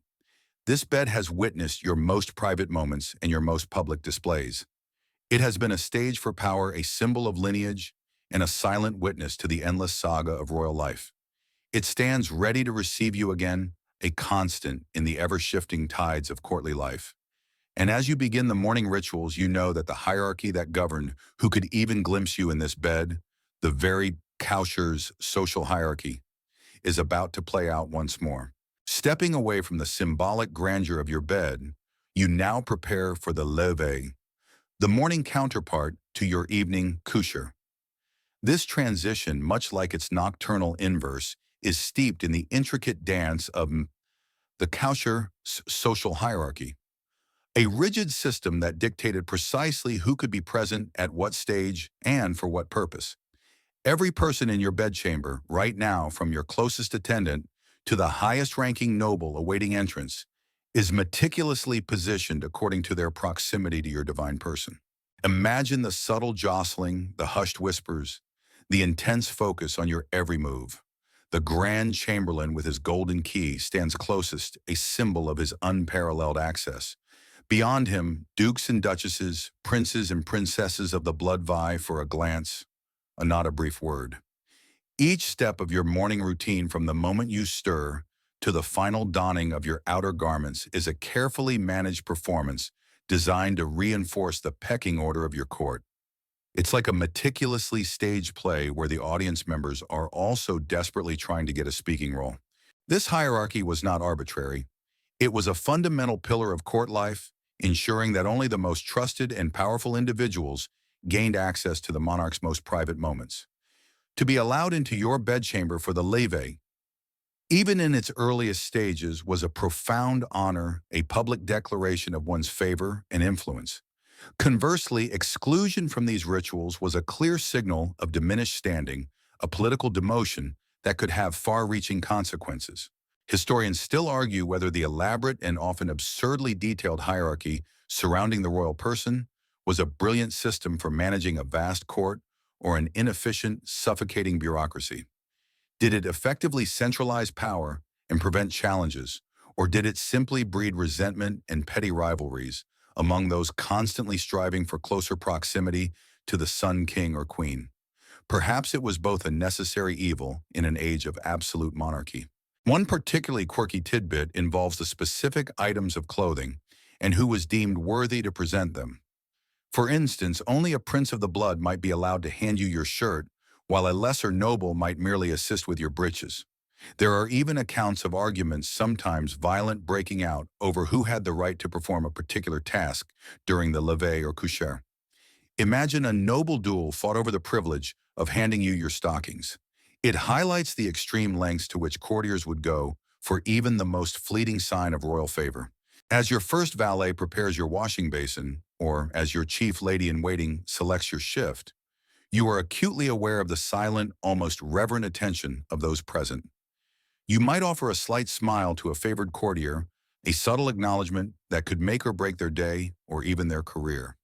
This bed has witnessed your most private moments and your most public displays. It has been a stage for power, a symbol of lineage, and a silent witness to the endless saga of royal life. It stands ready to receive you again, a constant in the ever-shifting tides of courtly life. And as you begin the morning rituals, you know that the hierarchy that governed who could even glimpse you in this bed, the very Cowsher's social hierarchy, is about to play out once more. Stepping away from the symbolic grandeur of your bed, you now prepare for the leve, the morning counterpart to your evening kusher. This transition, much like its nocturnal inverse, is steeped in the intricate dance of the Cowsher's social hierarchy, a rigid system that dictated precisely who could be present at what stage and for what purpose. Every person in your bedchamber, right now, from your closest attendant to the highest-ranking noble awaiting entrance, is meticulously positioned according to their proximity to your divine person. Imagine the subtle jostling, the hushed whispers, the intense focus on your every move. The Grand Chamberlain with his golden key stands closest, a symbol of his unparalleled access. Beyond him, dukes and duchesses, princes and princesses of the blood vie for a glance, not a brief word. Each step of your morning routine, from the moment you stir to the final donning of your outer garments, is a carefully managed performance designed to reinforce the pecking order of your court. It's like a meticulously staged play where the audience members are also desperately trying to get a speaking role. This hierarchy was not arbitrary. It was a fundamental pillar of court life, ensuring that only the most trusted and powerful individuals gained access to the monarch's most private moments. To be allowed into your bedchamber for the leve, even in its earliest stages, was a profound honor, a public declaration of one's favor and influence. Conversely, exclusion from these rituals was a clear signal of diminished standing, a political demotion that could have far-reaching consequences. Historians still argue whether the elaborate and often absurdly detailed hierarchy surrounding the royal person was a brilliant system for managing a vast court or an inefficient, suffocating bureaucracy. Did it effectively centralize power and prevent challenges, or did it simply breed resentment and petty rivalries among those constantly striving for closer proximity to the sun king or queen? Perhaps it was both a necessary evil in an age of absolute monarchy. One particularly quirky tidbit involves the specific items of clothing and who was deemed worthy to present them. For instance, only a prince of the blood might be allowed to hand you your shirt, while a lesser noble might merely assist with your breeches. There are even accounts of arguments, sometimes violent, breaking out over who had the right to perform a particular task during the levee or coucher. Imagine a noble duel fought over the privilege of handing you your stockings. It highlights the extreme lengths to which courtiers would go for even the most fleeting sign of royal favor. As your first valet prepares your washing basin, or as your chief lady-in-waiting selects your shift, you are acutely aware of the silent, almost reverent attention of those present. You might offer a slight smile to a favored courtier, a subtle acknowledgement that could make or break their day or even their career.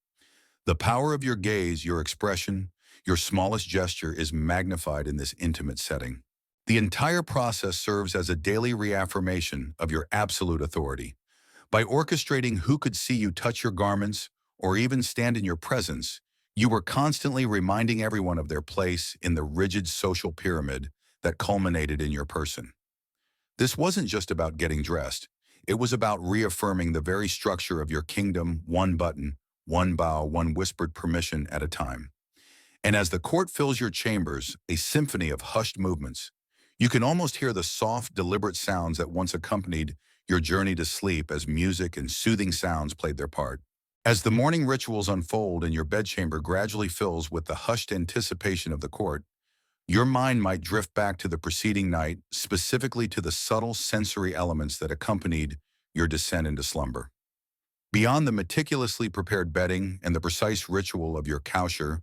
The power of your gaze, your expression, your smallest gesture is magnified in this intimate setting. The entire process serves as a daily reaffirmation of your absolute authority. By orchestrating who could see you touch your garments or even stand in your presence, you were constantly reminding everyone of their place in the rigid social pyramid that culminated in your person. This wasn't just about getting dressed. It was about reaffirming the very structure of your kingdom, one button, one bow, one whispered permission at a time. And as the court fills your chambers, a symphony of hushed movements, you can almost hear the soft, deliberate sounds that once accompanied your journey to sleep as music and soothing sounds played their part. As the morning rituals unfold and your bedchamber gradually fills with the hushed anticipation of the court, your mind might drift back to the preceding night, specifically to the subtle sensory elements that accompanied your descent into slumber. Beyond the meticulously prepared bedding and the precise ritual of your cousure,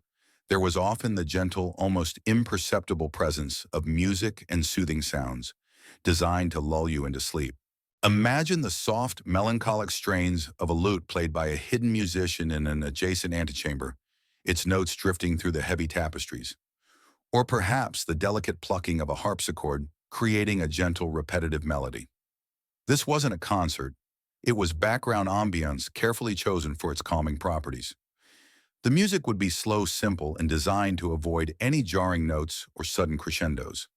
there was often the gentle, almost imperceptible presence of music and soothing sounds, designed to lull you into sleep. Imagine the soft, melancholic strains of a lute played by a hidden musician in an adjacent antechamber, its notes drifting through the heavy tapestries. Or perhaps the delicate plucking of a harpsichord, creating a gentle, repetitive melody. This wasn't a concert. It was background ambience carefully chosen for its calming properties. The music would be slow, simple, and designed to avoid any jarring notes or sudden crescendos.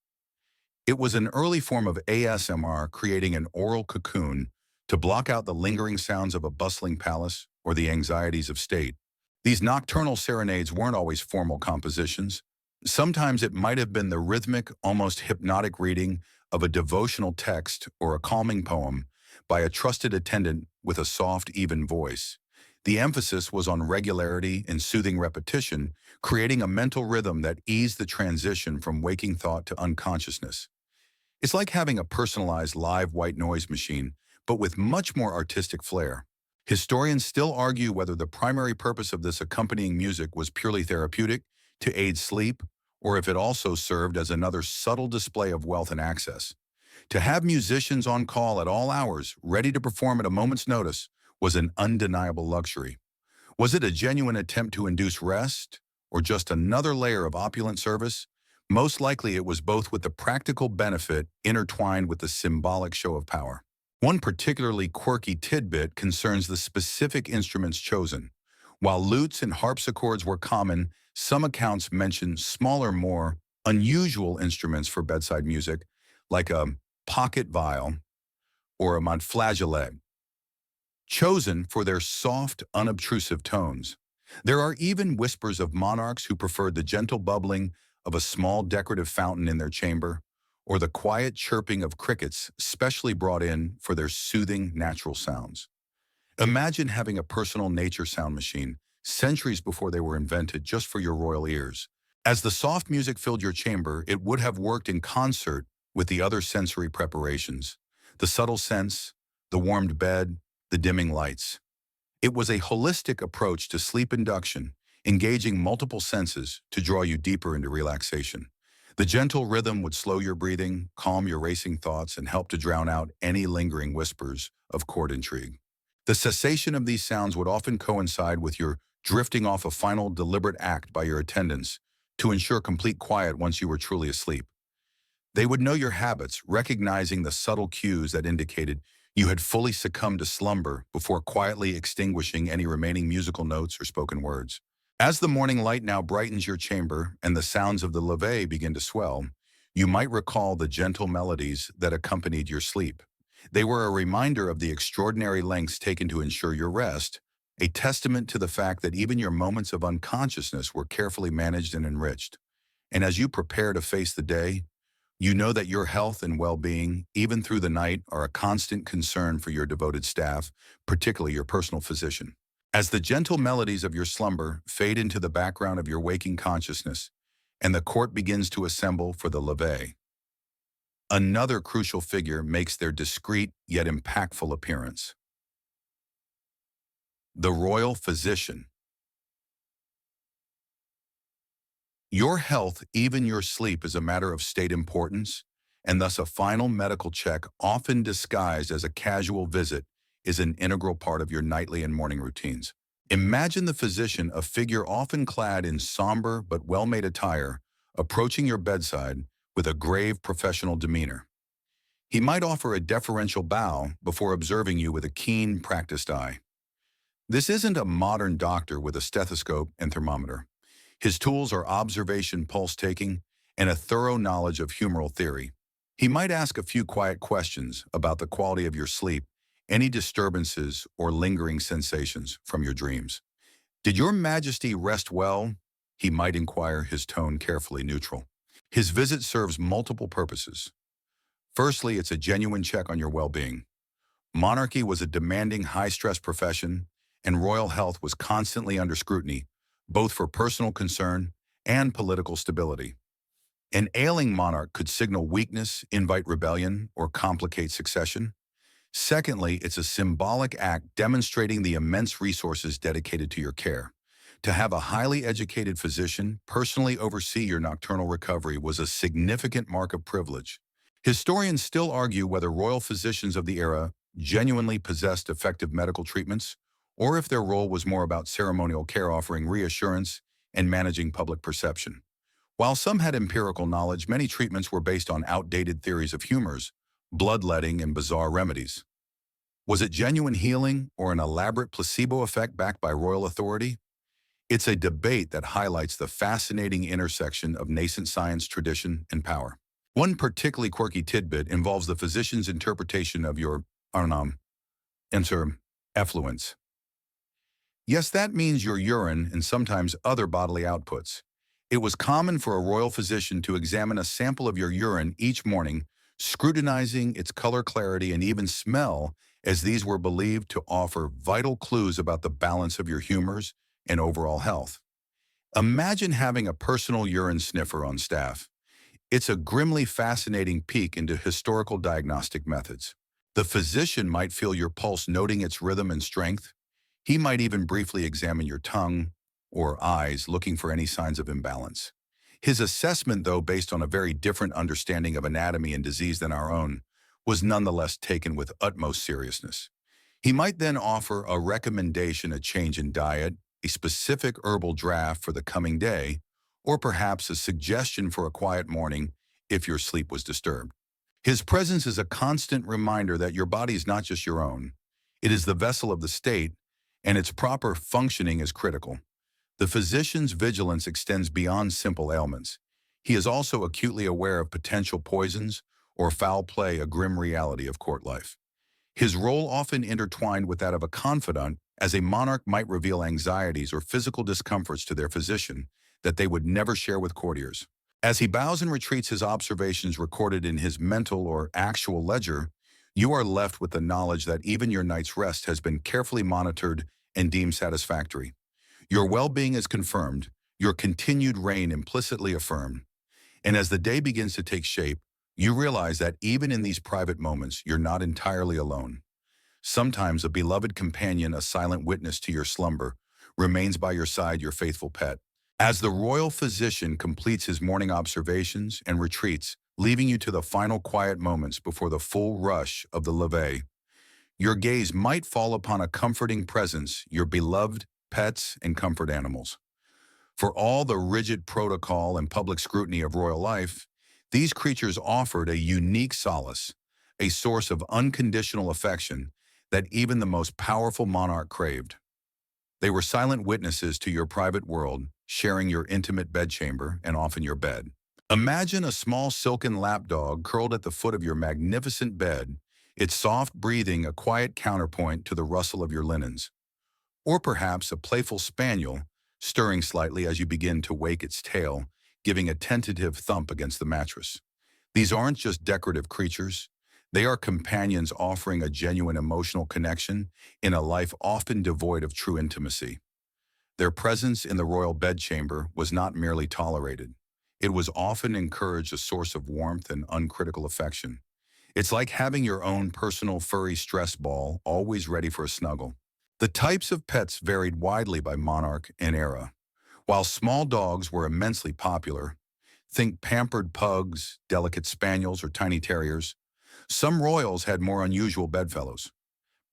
It was an early form of ASMR, creating an oral cocoon to block out the lingering sounds of a bustling palace or the anxieties of state. These nocturnal serenades weren't always formal compositions. Sometimes it might have been the rhythmic, almost hypnotic reading of a devotional text or a calming poem by a trusted attendant with a soft, even voice. The emphasis was on regularity and soothing repetition, creating a mental rhythm that eased the transition from waking thought to unconsciousness. It's like having a personalized live white noise machine, but with much more artistic flair. Historians still argue whether the primary purpose of this accompanying music was purely therapeutic, to aid sleep, or if it also served as another subtle display of wealth and access. To have musicians on call at all hours, ready to perform at a moment's notice, was an undeniable luxury. Was it a genuine attempt to induce rest, or just another layer of opulent service? Most likely it was both, with the practical benefit intertwined with the symbolic show of power. One particularly quirky tidbit concerns the specific instruments chosen. While lutes and harpsichords were common, some accounts mention smaller, more unusual instruments for bedside music, like a pocket viol or a montflageolet, chosen for their soft, unobtrusive tones. There are even whispers of monarchs who preferred the gentle bubbling of a small decorative fountain in their chamber, or the quiet chirping of crickets specially brought in for their soothing, natural sounds. Imagine having a personal nature sound machine, centuries before they were invented, just for your royal ears. As the soft music filled your chamber, it would have worked in concert with the other sensory preparations: the subtle scents, the warmed bed, the dimming lights. It was a holistic approach to sleep induction, engaging multiple senses to draw you deeper into relaxation. The gentle rhythm would slow your breathing, calm your racing thoughts, and help to drown out any lingering whispers of court intrigue. The cessation of these sounds would often coincide with your drifting off a final deliberate act by your attendants to ensure complete quiet once you were truly asleep. They would know your habits, recognizing the subtle cues that indicated you had fully succumbed to slumber before quietly extinguishing any remaining musical notes or spoken words. As the morning light now brightens your chamber and the sounds of the levee begin to swell, you might recall the gentle melodies that accompanied your sleep. They were a reminder of the extraordinary lengths taken to ensure your rest, a testament to the fact that even your moments of unconsciousness were carefully managed and enriched. And as you prepare to face the day, you know that your health and well-being, even through the night, are a constant concern for your devoted staff, particularly your personal physician. As the gentle melodies of your slumber fade into the background of your waking consciousness, and the court begins to assemble for the levee, another crucial figure makes their discreet yet impactful appearance: the royal physician. Your health, even your sleep, is a matter of state importance, and thus a final medical check, often disguised as a casual visit, is an integral part of your nightly and morning routines. Imagine the physician, a figure often clad in somber but well-made attire, approaching your bedside with a grave professional demeanor. He might offer a deferential bow before observing you with a keen, practiced eye. This isn't a modern doctor with a stethoscope and thermometer. His tools are observation, pulse-taking, and a thorough knowledge of humoral theory. He might ask a few quiet questions about the quality of your sleep, any disturbances or lingering sensations from your dreams. Did your majesty rest well? He might inquire, his tone carefully neutral. His visit serves multiple purposes. Firstly, it's a genuine check on your well-being. Monarchy was a demanding, high-stress profession, and royal health was constantly under scrutiny, both for personal concern and political stability. An ailing monarch could signal weakness, invite rebellion, or complicate succession. Secondly, it's a symbolic act demonstrating the immense resources dedicated to your care. To have a highly educated physician personally oversee your nocturnal recovery was a significant mark of privilege. Historians still argue whether royal physicians of the era genuinely possessed effective medical treatments, or if their role was more about ceremonial care, offering reassurance and managing public perception. While some had empirical knowledge, many treatments were based on outdated theories of humors, bloodletting, and bizarre remedies. Was it genuine healing or an elaborate placebo effect backed by royal authority? It's a debate that highlights the fascinating intersection of nascent science, tradition, and power. One particularly quirky tidbit involves the physician's interpretation of your enter effluence. Yes, that means your urine and sometimes other bodily outputs. It was common for a royal physician to examine a sample of your urine each morning, scrutinizing its color, clarity, and even smell, as these were believed to offer vital clues about the balance of your humors and overall health. Imagine having a personal urine sniffer on staff. It's a grimly fascinating peek into historical diagnostic methods. The physician might feel your pulse, noting its rhythm and strength. He might even briefly examine your tongue or eyes, looking for any signs of imbalance. His assessment, though based on a very different understanding of anatomy and disease than our own, was nonetheless taken with utmost seriousness. He might then offer a recommendation, a change in diet, a specific herbal draft for the coming day, or perhaps a suggestion for a quiet morning if your sleep was disturbed. His presence is a constant reminder that your body is not just your own. It is the vessel of the state, and its proper functioning is critical. The physician's vigilance extends beyond simple ailments. He is also acutely aware of potential poisons or foul play, a grim reality of court life. His role often intertwined with that of a confidant, as a monarch might reveal anxieties or physical discomforts to their physician that they would never share with courtiers. As he bows and retreats, his observations recorded in his mental or actual ledger, you are left with the knowledge that even your night's rest has been carefully monitored and deemed satisfactory. Your well-being is confirmed, your continued reign implicitly affirmed. And as the day begins to take shape, you realize that even in these private moments, you're not entirely alone. Sometimes a beloved companion, a silent witness to your slumber, remains by your side, your faithful pet. As the royal physician completes his morning observations and retreats, leaving you to the final quiet moments before the full rush of the levee, your gaze might fall upon a comforting presence, your beloved pets and comfort animals. For all the rigid protocol and public scrutiny of royal life, these creatures offered a unique solace, a source of unconditional affection that even the most powerful monarch craved. They were silent witnesses to your private world, sharing your intimate bedchamber and often your bed. Imagine a small silken lapdog curled at the foot of your magnificent bed, its soft breathing a quiet counterpoint to the rustle of your linens. Or perhaps a playful spaniel, stirring slightly as you begin to wake, its tail giving a tentative thump against the mattress. These aren't just decorative creatures. They are companions offering a genuine emotional connection in a life often devoid of true intimacy. Their presence in the royal bedchamber was not merely tolerated. It was often encouraged, a source of warmth and uncritical affection. It's like having your own personal furry stress ball, always ready for a snuggle. The types of pets varied widely by monarch and era. While small dogs were immensely popular, think pampered pugs, delicate spaniels, or tiny terriers, some royals had more unusual bedfellows.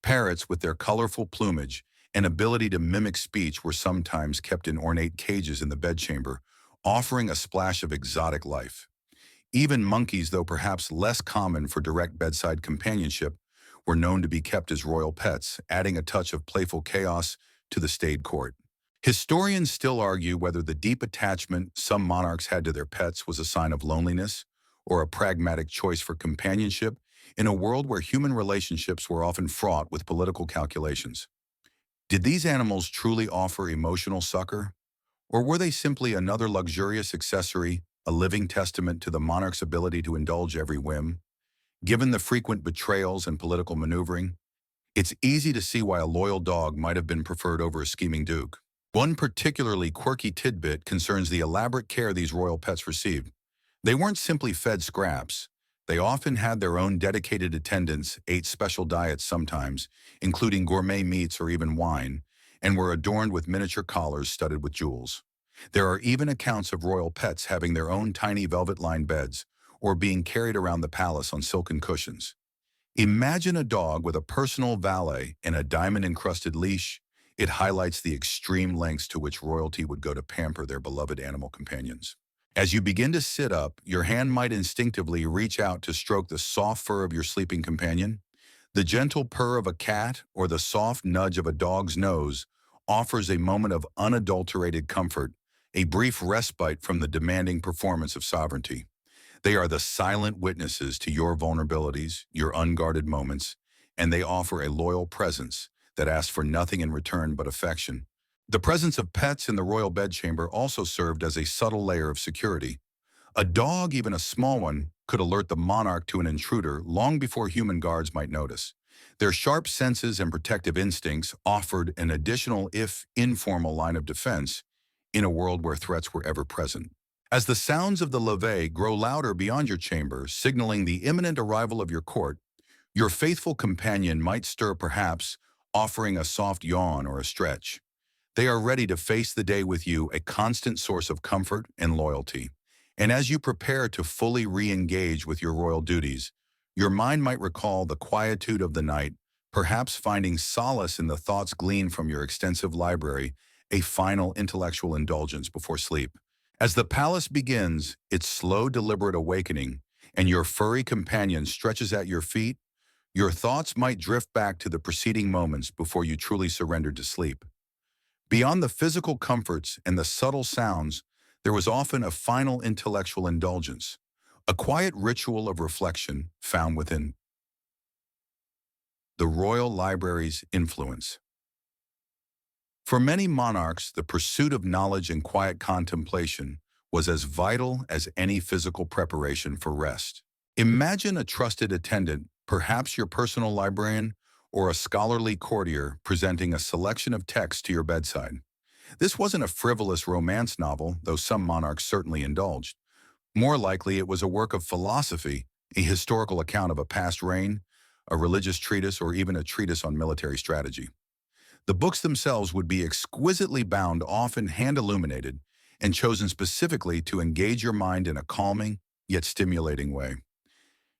Parrots, with their colorful plumage and ability to mimic speech, were sometimes kept in ornate cages in the bedchamber, offering a splash of exotic life. Even monkeys, though perhaps less common for direct bedside companionship, were known to be kept as royal pets, adding a touch of playful chaos to the staid court. Historians still argue whether the deep attachment some monarchs had to their pets was a sign of loneliness or a pragmatic choice for companionship. in a world where human relationships were often fraught with political calculations. Did these animals truly offer emotional succor? Or were they simply another luxurious accessory, a living testament to the monarch's ability to indulge every whim? Given the frequent betrayals and political maneuvering, it's easy to see why a loyal dog might have been preferred over a scheming duke. One particularly quirky tidbit concerns the elaborate care these royal pets received. They weren't simply fed scraps. They often had their own dedicated attendants, ate special diets sometimes, including gourmet meats or even wine, and were adorned with miniature collars studded with jewels. There are even accounts of royal pets having their own tiny velvet-lined beds or being carried around the palace on silken cushions. Imagine a dog with a personal valet and a diamond-encrusted leash. It highlights the extreme lengths to which royalty would go to pamper their beloved animal companions. As you begin to sit up, your hand might instinctively reach out to stroke the soft fur of your sleeping companion. The gentle purr of a cat or the soft nudge of a dog's nose offers a moment of unadulterated comfort, a brief respite from the demanding performance of sovereignty. They are the silent witnesses to your vulnerabilities, your unguarded moments, and they offer a loyal presence that asks for nothing in return but affection. The presence of pets in the royal bedchamber also served as a subtle layer of security. A dog, even a small one, could alert the monarch to an intruder long before human guards might notice. Their sharp senses and protective instincts offered an additional, if informal, line of defense in a world where threats were ever present. As the sounds of the levee grow louder beyond your chamber, signaling the imminent arrival of your court, your faithful companion might stir, perhaps offering a soft yawn or a stretch. They are ready to face the day with you, a constant source of comfort and loyalty. And as you prepare to fully re-engage with your royal duties, your mind might recall the quietude of the night, perhaps finding solace in the thoughts gleaned from your extensive library, a final intellectual indulgence before sleep. As the palace begins its slow, deliberate awakening, and your furry companion stretches at your feet, your thoughts might drift back to the preceding moments before you truly surrendered to sleep. Beyond the physical comforts and the subtle sounds, there was often a final intellectual indulgence, a quiet ritual of reflection found within the royal library's influence. For many monarchs, the pursuit of knowledge and quiet contemplation was as vital as any physical preparation for rest. Imagine a trusted attendant, perhaps your personal librarian, or a scholarly courtier presenting a selection of texts to your bedside. This wasn't a frivolous romance novel, though some monarchs certainly indulged. More likely, it was a work of philosophy, a historical account of a past reign, a religious treatise, or even a treatise on military strategy. The books themselves would be exquisitely bound, often hand-illuminated, and chosen specifically to engage your mind in a calming, yet stimulating way.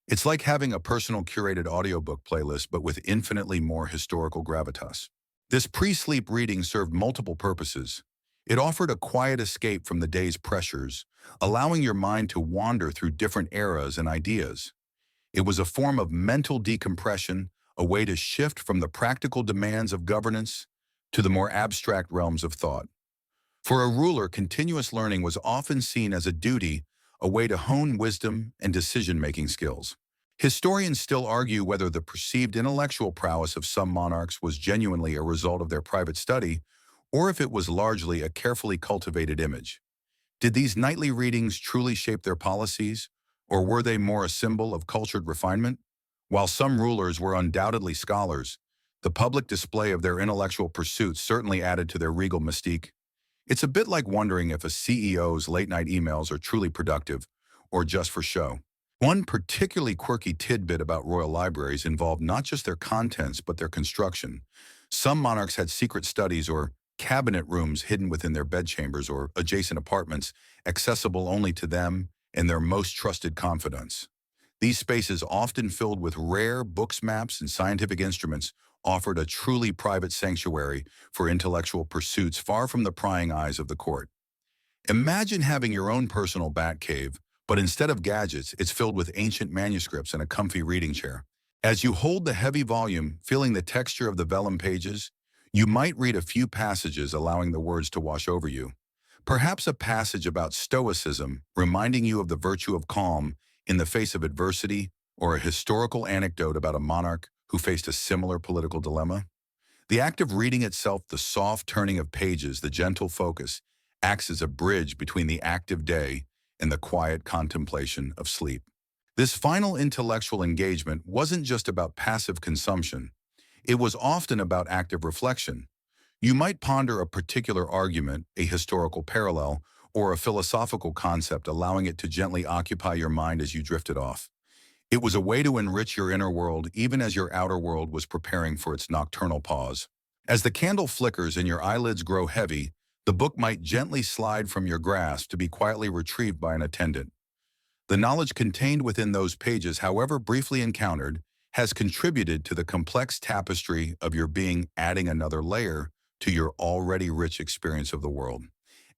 It's like having a personal curated audiobook playlist, but with infinitely more historical gravitas. This pre-sleep reading served multiple purposes. It offered a quiet escape from the day's pressures, allowing your mind to wander through different eras and ideas. It was a form of mental decompression, a way to shift from the practical demands of governance to the more abstract realms of thought. For a ruler, continuous learning was often seen as a duty, a way to hone wisdom and decision-making skills. Historians still argue whether the perceived intellectual prowess of some monarchs was genuinely a result of their private study, or if it was largely a carefully cultivated image. Did these nightly readings truly shape their policies, or were they more a symbol of cultured refinement? While some rulers were undoubtedly scholars, the public display of their intellectual pursuits certainly added to their regal mystique. It's a bit like wondering if a CEO's late-night emails are truly productive or just for show. One particularly quirky tidbit about royal libraries involved not just their contents but their construction. Some monarchs had secret studies or cabinet rooms hidden within their bedchambers or adjacent apartments, accessible only to them and their most trusted confidants. These spaces, often filled with rare books, maps, and scientific instruments, offered a truly private sanctuary for intellectual pursuits far from the prying eyes of the court. Imagine having your own personal bat cave, but instead of gadgets, it's filled with ancient manuscripts and a comfy reading chair. As you hold the heavy volume, feeling the texture of the vellum pages, you might read a few passages, allowing the words to wash over you. Perhaps a passage about stoicism, reminding you of the virtue of calm in the face of adversity, or a historical anecdote about a monarch who faced a similar political dilemma? The act of reading itself, the soft turning of pages, the gentle focus, acts as a bridge between the active day and the quiet contemplation of sleep. This final intellectual engagement wasn't just about passive consumption. It was often about active reflection. You might ponder a particular argument, a historical parallel, or a philosophical concept, allowing it to gently occupy your mind as you drifted off. It was a way to enrich your inner world even as your outer world was preparing for its nocturnal pause. As the candle flickers and your eyelids grow heavy, the book might gently slide from your grasp to be quietly retrieved by an attendant. The knowledge contained within those pages, however briefly encountered, has contributed to the complex tapestry of your being, adding another layer to your already rich experience of the world.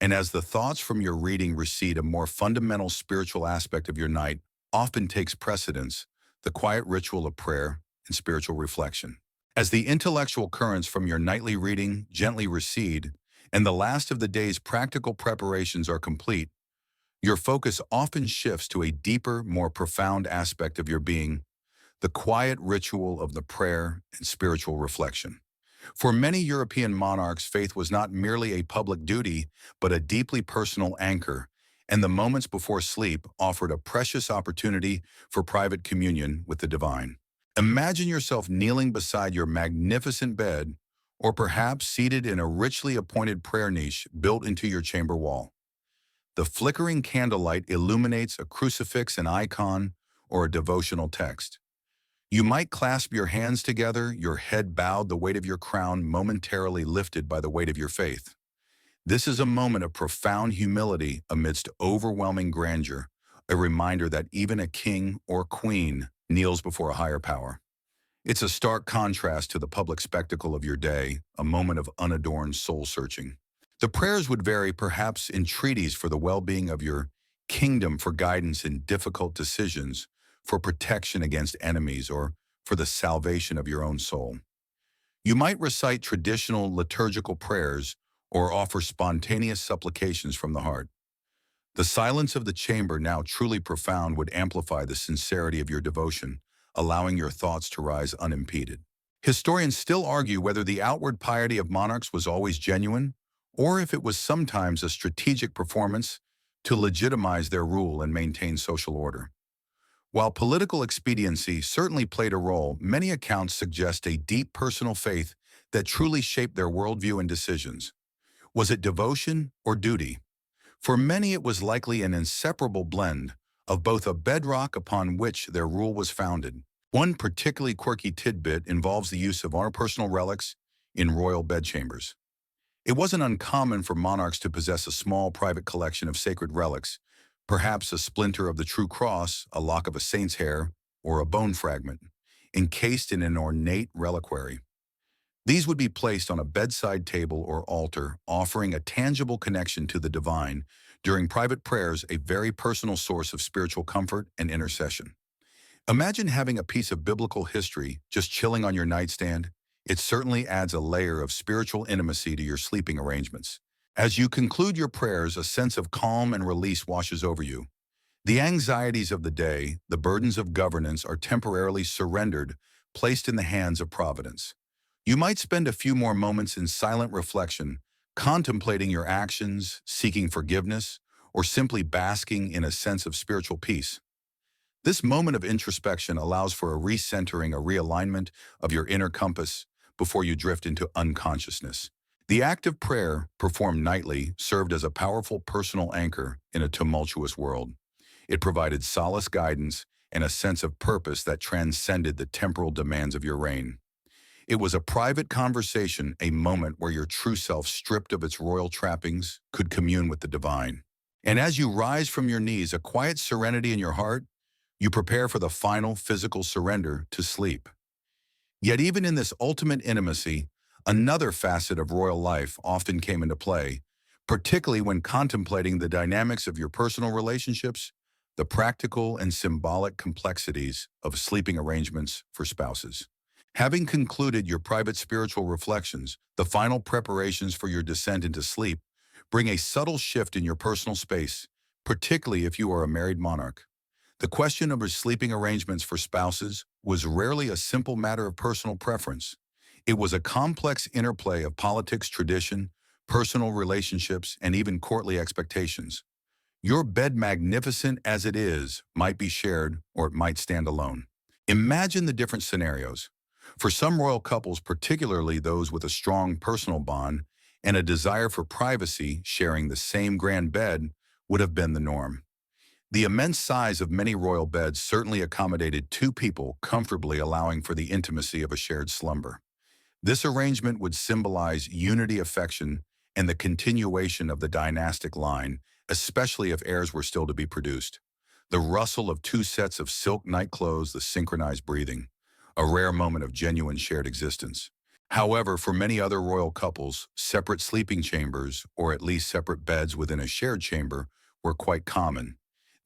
And as the thoughts from your reading recede, a more fundamental spiritual aspect of your night often takes precedence, the quiet ritual of prayer and spiritual reflection. As the intellectual currents from your nightly reading gently recede, and the last of the day's practical preparations are complete, your focus often shifts to a deeper, more profound aspect of your being, the quiet ritual of the prayer and spiritual reflection. For many European monarchs, faith was not merely a public duty, but a deeply personal anchor, and the moments before sleep offered a precious opportunity for private communion with the divine. Imagine yourself kneeling beside your magnificent bed, or perhaps seated in a richly appointed prayer niche built into your chamber wall. The flickering candlelight illuminates a crucifix, an icon, or a devotional text. You might clasp your hands together, your head bowed, the weight of your crown momentarily lifted by the weight of your faith. This is a moment of profound humility amidst overwhelming grandeur, a reminder that even a king or queen kneels before a higher power. It's a stark contrast to the public spectacle of your day, a moment of unadorned soul-searching. The prayers would vary, perhaps entreaties for the well-being of your kingdom, for guidance in difficult decisions, for protection against enemies, or for the salvation of your own soul. You might recite traditional liturgical prayers or offer spontaneous supplications from the heart. The silence of the chamber, now truly profound, would amplify the sincerity of your devotion, allowing your thoughts to rise unimpeded. Historians still argue whether the outward piety of monarchs was always genuine, or if it was sometimes a strategic performance to legitimize their rule and maintain social order. While political expediency certainly played a role, many accounts suggest a deep personal faith that truly shaped their worldview and decisions. Was it devotion or duty? For many, it was likely an inseparable blend of both, a bedrock upon which their rule was founded. One particularly quirky tidbit involves the use of personal relics in royal bedchambers. It wasn't uncommon for monarchs to possess a small private collection of sacred relics, perhaps a splinter of the true cross, a lock of a saint's hair, or a bone fragment, encased in an ornate reliquary. These would be placed on a bedside table or altar, offering a tangible connection to the divine during private prayers, a very personal source of spiritual comfort and intercession. Imagine having a piece of biblical history just chilling on your nightstand. It certainly adds a layer of spiritual intimacy to your sleeping arrangements. As you conclude your prayers, a sense of calm and release washes over you. The anxieties of the day, the burdens of governance are temporarily surrendered, placed in the hands of providence. You might spend a few more moments in silent reflection, contemplating your actions, seeking forgiveness, or simply basking in a sense of spiritual peace. This moment of introspection allows for a recentering, a realignment of your inner compass before you drift into unconsciousness. The act of prayer, performed nightly, served as a powerful personal anchor in a tumultuous world. It provided solace, guidance, and a sense of purpose that transcended the temporal demands of your reign. It was a private conversation, a moment where your true self, stripped of its royal trappings, could commune with the divine. And as you rise from your knees, a quiet serenity in your heart, you prepare for the final physical surrender to sleep. Yet even in this ultimate intimacy, another facet of royal life often came into play, particularly when contemplating the dynamics of your personal relationships, the practical and symbolic complexities of sleeping arrangements for spouses. Having concluded your private spiritual reflections, the final preparations for your descent into sleep bring a subtle shift in your personal space, particularly if you are a married monarch. The question over sleeping arrangements for spouses was rarely a simple matter of personal preference. It was a complex interplay of politics, tradition, personal relationships, and even courtly expectations. Your bed, magnificent as it is, might be shared or it might stand alone. Imagine the different scenarios. For some royal couples, particularly those with a strong personal bond and a desire for privacy, sharing the same grand bed would have been the norm. The immense size of many royal beds certainly accommodated two people comfortably, allowing for the intimacy of a shared slumber. This arrangement would symbolize unity, affection, and the continuation of the dynastic line, especially if heirs were still to be produced. The rustle of two sets of silk nightclothes, the synchronized breathing, a rare moment of genuine shared existence. However, for many other royal couples, separate sleeping chambers, or at least separate beds within a shared chamber, were quite common.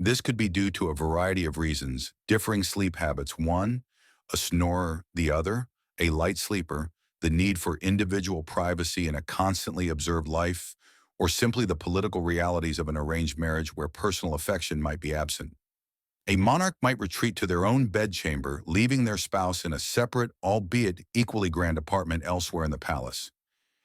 This could be due to a variety of reasons: differing sleep habits, one, a snorer, the other, a light sleeper, the need for individual privacy in a constantly observed life, or simply the political realities of an arranged marriage where personal affection might be absent. A monarch might retreat to their own bedchamber, leaving their spouse in a separate, albeit equally grand apartment elsewhere in the palace.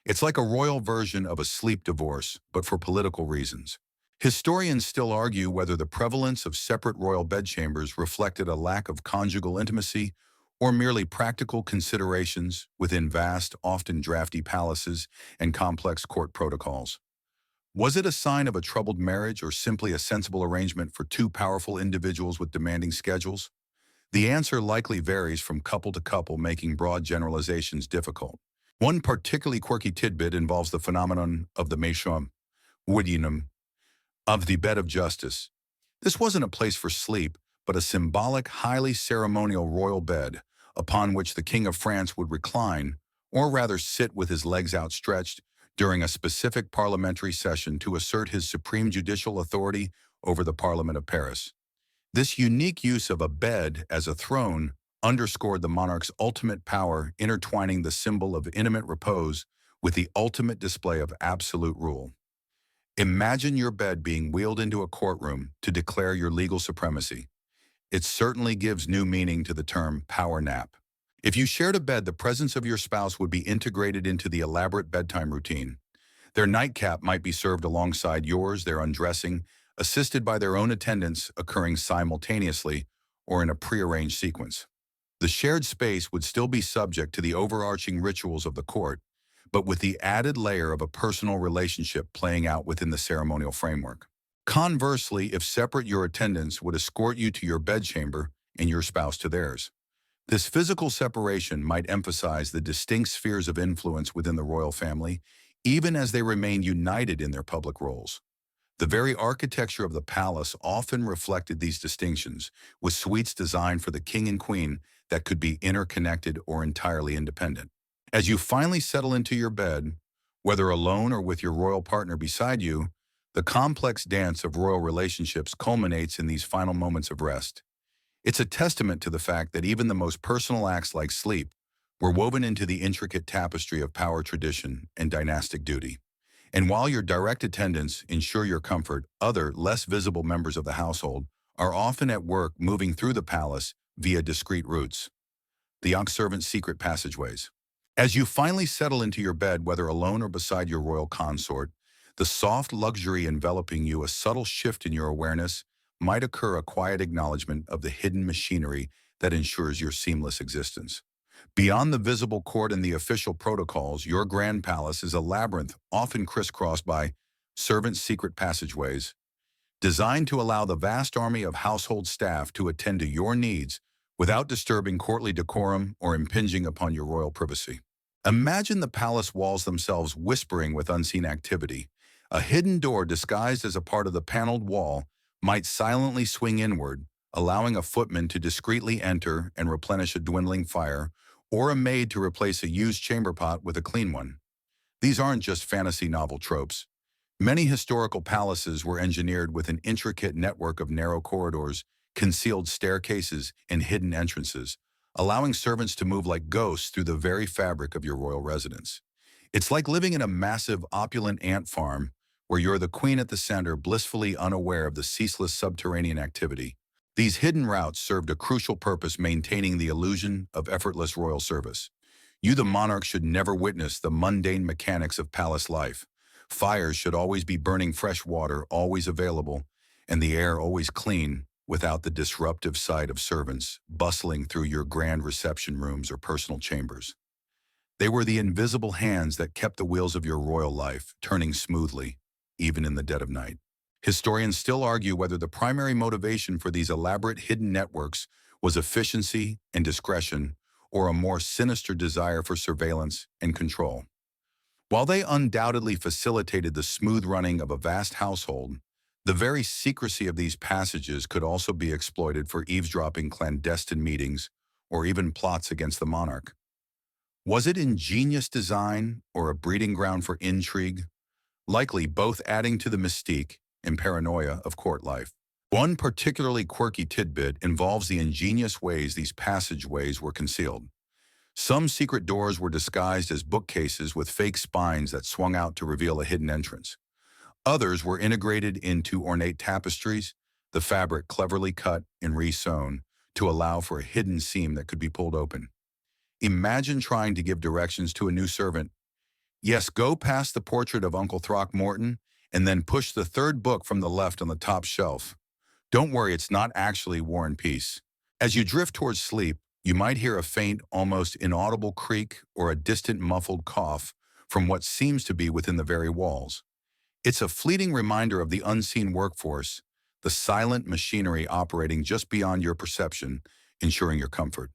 It's like a royal version of a sleep divorce, but for political reasons. Historians still argue whether the prevalence of separate royal bedchambers reflected a lack of conjugal intimacy or merely practical considerations within vast, often drafty palaces and complex court protocols. Was it a sign of a troubled marriage or simply a sensible arrangement for two powerful individuals with demanding schedules? The answer likely varies from couple to couple, making broad generalizations difficult. One particularly quirky tidbit involves the phenomenon of the Mesham, Woodinum, of the bed of justice. This wasn't a place for sleep, but a symbolic, highly ceremonial royal bed upon which the King of France would recline, or rather sit with his legs outstretched, during a specific parliamentary session to assert his supreme judicial authority over the Parliament of Paris. This unique use of a bed as a throne underscored the monarch's ultimate power, intertwining the symbol of intimate repose with the ultimate display of absolute rule. Imagine your bed being wheeled into a courtroom to declare your legal supremacy. It certainly gives new meaning to the term power nap. If you shared a bed, the presence of your spouse would be integrated into the elaborate bedtime routine. Their nightcap might be served alongside yours, their undressing, assisted by their own attendants, occurring simultaneously or in a prearranged sequence. The shared space would still be subject to the overarching rituals of the court, but with the added layer of a personal relationship playing out within the ceremonial framework. Conversely, if separate, your attendants would escort you to your bedchamber and your spouse to theirs. This physical separation might emphasize the distinct spheres of influence within the royal family, even as they remain united in their public roles. The very architecture of the palace often reflected these distinctions, with suites designed for the king and queen that could be interconnected or entirely independent. As you finally settle into your bed, whether alone or with your royal partner beside you, the complex dance of royal relationships culminates in these final moments of rest. It's a testament to the fact that even the most personal acts like sleep were woven into the intricate tapestry of power, tradition, and dynastic duty. And while your direct attendants ensure your comfort, other, less visible members of the household are often at work moving through the palace via discreet routes, the servant's secret passageways. As you finally settle into your bed, whether alone or beside your royal consort, the soft luxury enveloping you, a subtle shift in your awareness, might occur, a quiet acknowledgement of the hidden machinery that ensures your seamless existence. Beyond the visible court and the official protocols, your grand palace is a labyrinth, often crisscrossed by servants' secret passageways, designed to allow the vast army of household staff to attend to your needs without disturbing courtly decorum or impinging upon your royal privacy. Imagine the palace walls themselves whispering with unseen activity. A hidden door disguised as a part of the paneled wall might silently swing inward, allowing a footman to discreetly enter and replenish a dwindling fire, or a maid to replace a used chamber pot with a clean one. These aren't just fantasy novel tropes. Many historical palaces were engineered with an intricate network of narrow corridors, concealed staircases, and hidden entrances, allowing servants to move like ghosts through the very fabric of your royal residence. It's like living in a massive, opulent ant farm where you're the queen at the center, blissfully unaware of the ceaseless subterranean activity. These hidden routes served a crucial purpose, maintaining the illusion of effortless royal service. You, the monarch, should never witness the mundane mechanics of palace life. Fires should always be burning, fresh water always available, and the air always clean, without the disruptive sight of servants bustling through your grand reception rooms or personal chambers. They were the invisible hands that kept the wheels of your royal life turning smoothly, even in the dead of night. Historians still argue whether the primary motivation for these elaborate hidden networks was efficiency and discretion, or a more sinister desire for surveillance and control. While they undoubtedly facilitated the smooth running of a vast household, the very secrecy of these passages could also be exploited for eavesdropping, clandestine meetings, or even plots against the monarch. Was it ingenious design or a breeding ground for intrigue? Likely both, adding to the mystique and paranoia of court life. One particularly quirky tidbit involves the ingenious ways these passageways were concealed. Some secret doors were disguised as bookcases with fake spines that swung out to reveal a hidden entrance. Others were integrated into ornate tapestries, the fabric cleverly cut and re-sewn to allow for a hidden seam that could be pulled open. Imagine trying to give directions to a new servant. Yes, go past the portrait of Uncle Throckmorton and then push the third book from the left on the top shelf. Don't worry, it's not actually War and Peace. As you drift towards sleep, you might hear a faint, almost inaudible creak or a distant muffled cough from what seems to be within the very walls. It's a fleeting reminder of the unseen workforce, the silent machinery operating just beyond your perception, ensuring your comfort.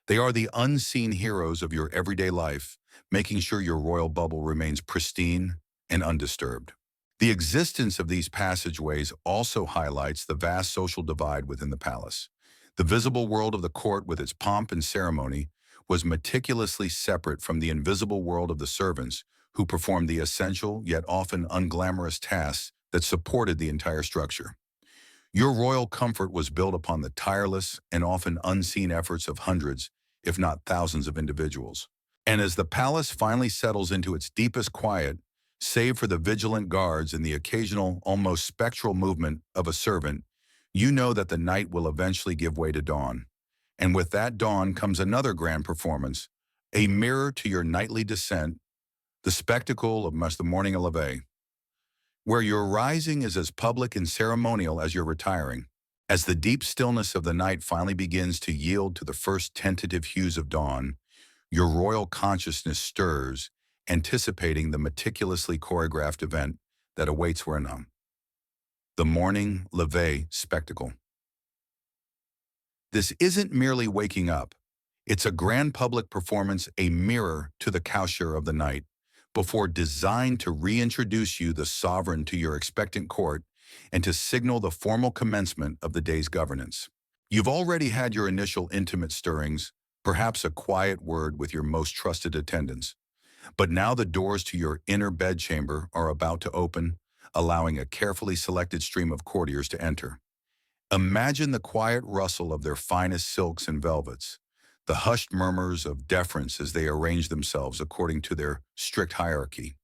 They are the unseen heroes of your everyday life, making sure your royal bubble remains pristine and undisturbed. The existence of these passageways also highlights the vast social divide within the palace. The visible world of the court, with its pomp and ceremony, was meticulously separate from the invisible world of the servants, who performed the essential yet often unglamorous tasks that supported the entire structure. Your royal comfort was built upon the tireless and often unseen efforts of hundreds, if not thousands, of individuals. And as the palace finally settles into its deepest quiet, save for the vigilant guards and the occasional, almost spectral movement of a servant, you know that the night will eventually give way to dawn. And with that dawn comes another grand performance, a mirror to your nightly descent, the spectacle of the morning levee, where your rising is as public and ceremonial as your retiring. As the deep stillness of the night finally begins to yield to the first tentative hues of dawn, your royal consciousness stirs, anticipating the meticulously choreographed event that awaits wherein. The morning levee spectacle. This isn't merely waking up. It's a grand public performance, a mirror to the cousure of the night, designed to reintroduce you, the sovereign, to your expectant court and to signal the formal commencement of the day's governance. You've already had your initial intimate stirrings, perhaps a quiet word with your most trusted attendants. But now the doors to your inner bedchamber are about to open, allowing a carefully selected stream of courtiers to enter. Imagine the quiet rustle of their finest silks and velvets, the hushed murmurs of deference as they arrange themselves according to their strict hierarchy.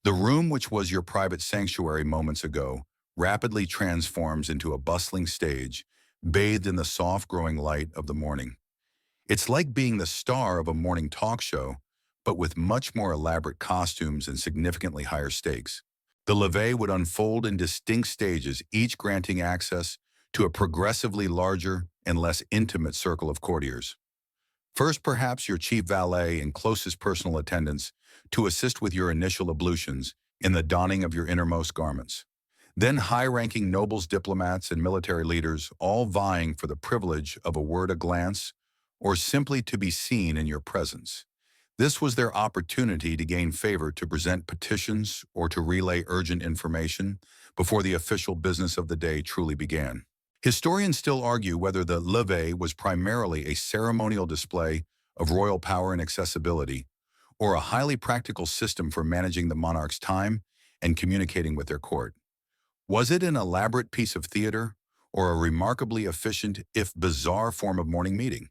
The room, which was your private sanctuary moments ago, rapidly transforms into a bustling stage, bathed in the soft growing light of the morning. It's like being the star of a morning talk show, but with much more elaborate costumes and significantly higher stakes. The levee would unfold in distinct stages, each granting access to a progressively larger and less intimate circle of courtiers. First, perhaps your chief valet and closest personal attendants to assist with your initial ablutions in the donning of your innermost garments. Then high-ranking nobles, diplomats, and military leaders, all vying for the privilege of a word, a glance, or simply to be seen in your presence. This was their opportunity to gain favor, to present petitions, or to relay urgent information before the official business of the day truly began. Historians still argue whether the levee was primarily a ceremonial display of royal power and accessibility, or a highly practical system for managing the monarch's time and communicating with their court. Was it an elaborate piece of theater, or a remarkably efficient, if bizarre, form of morning meeting?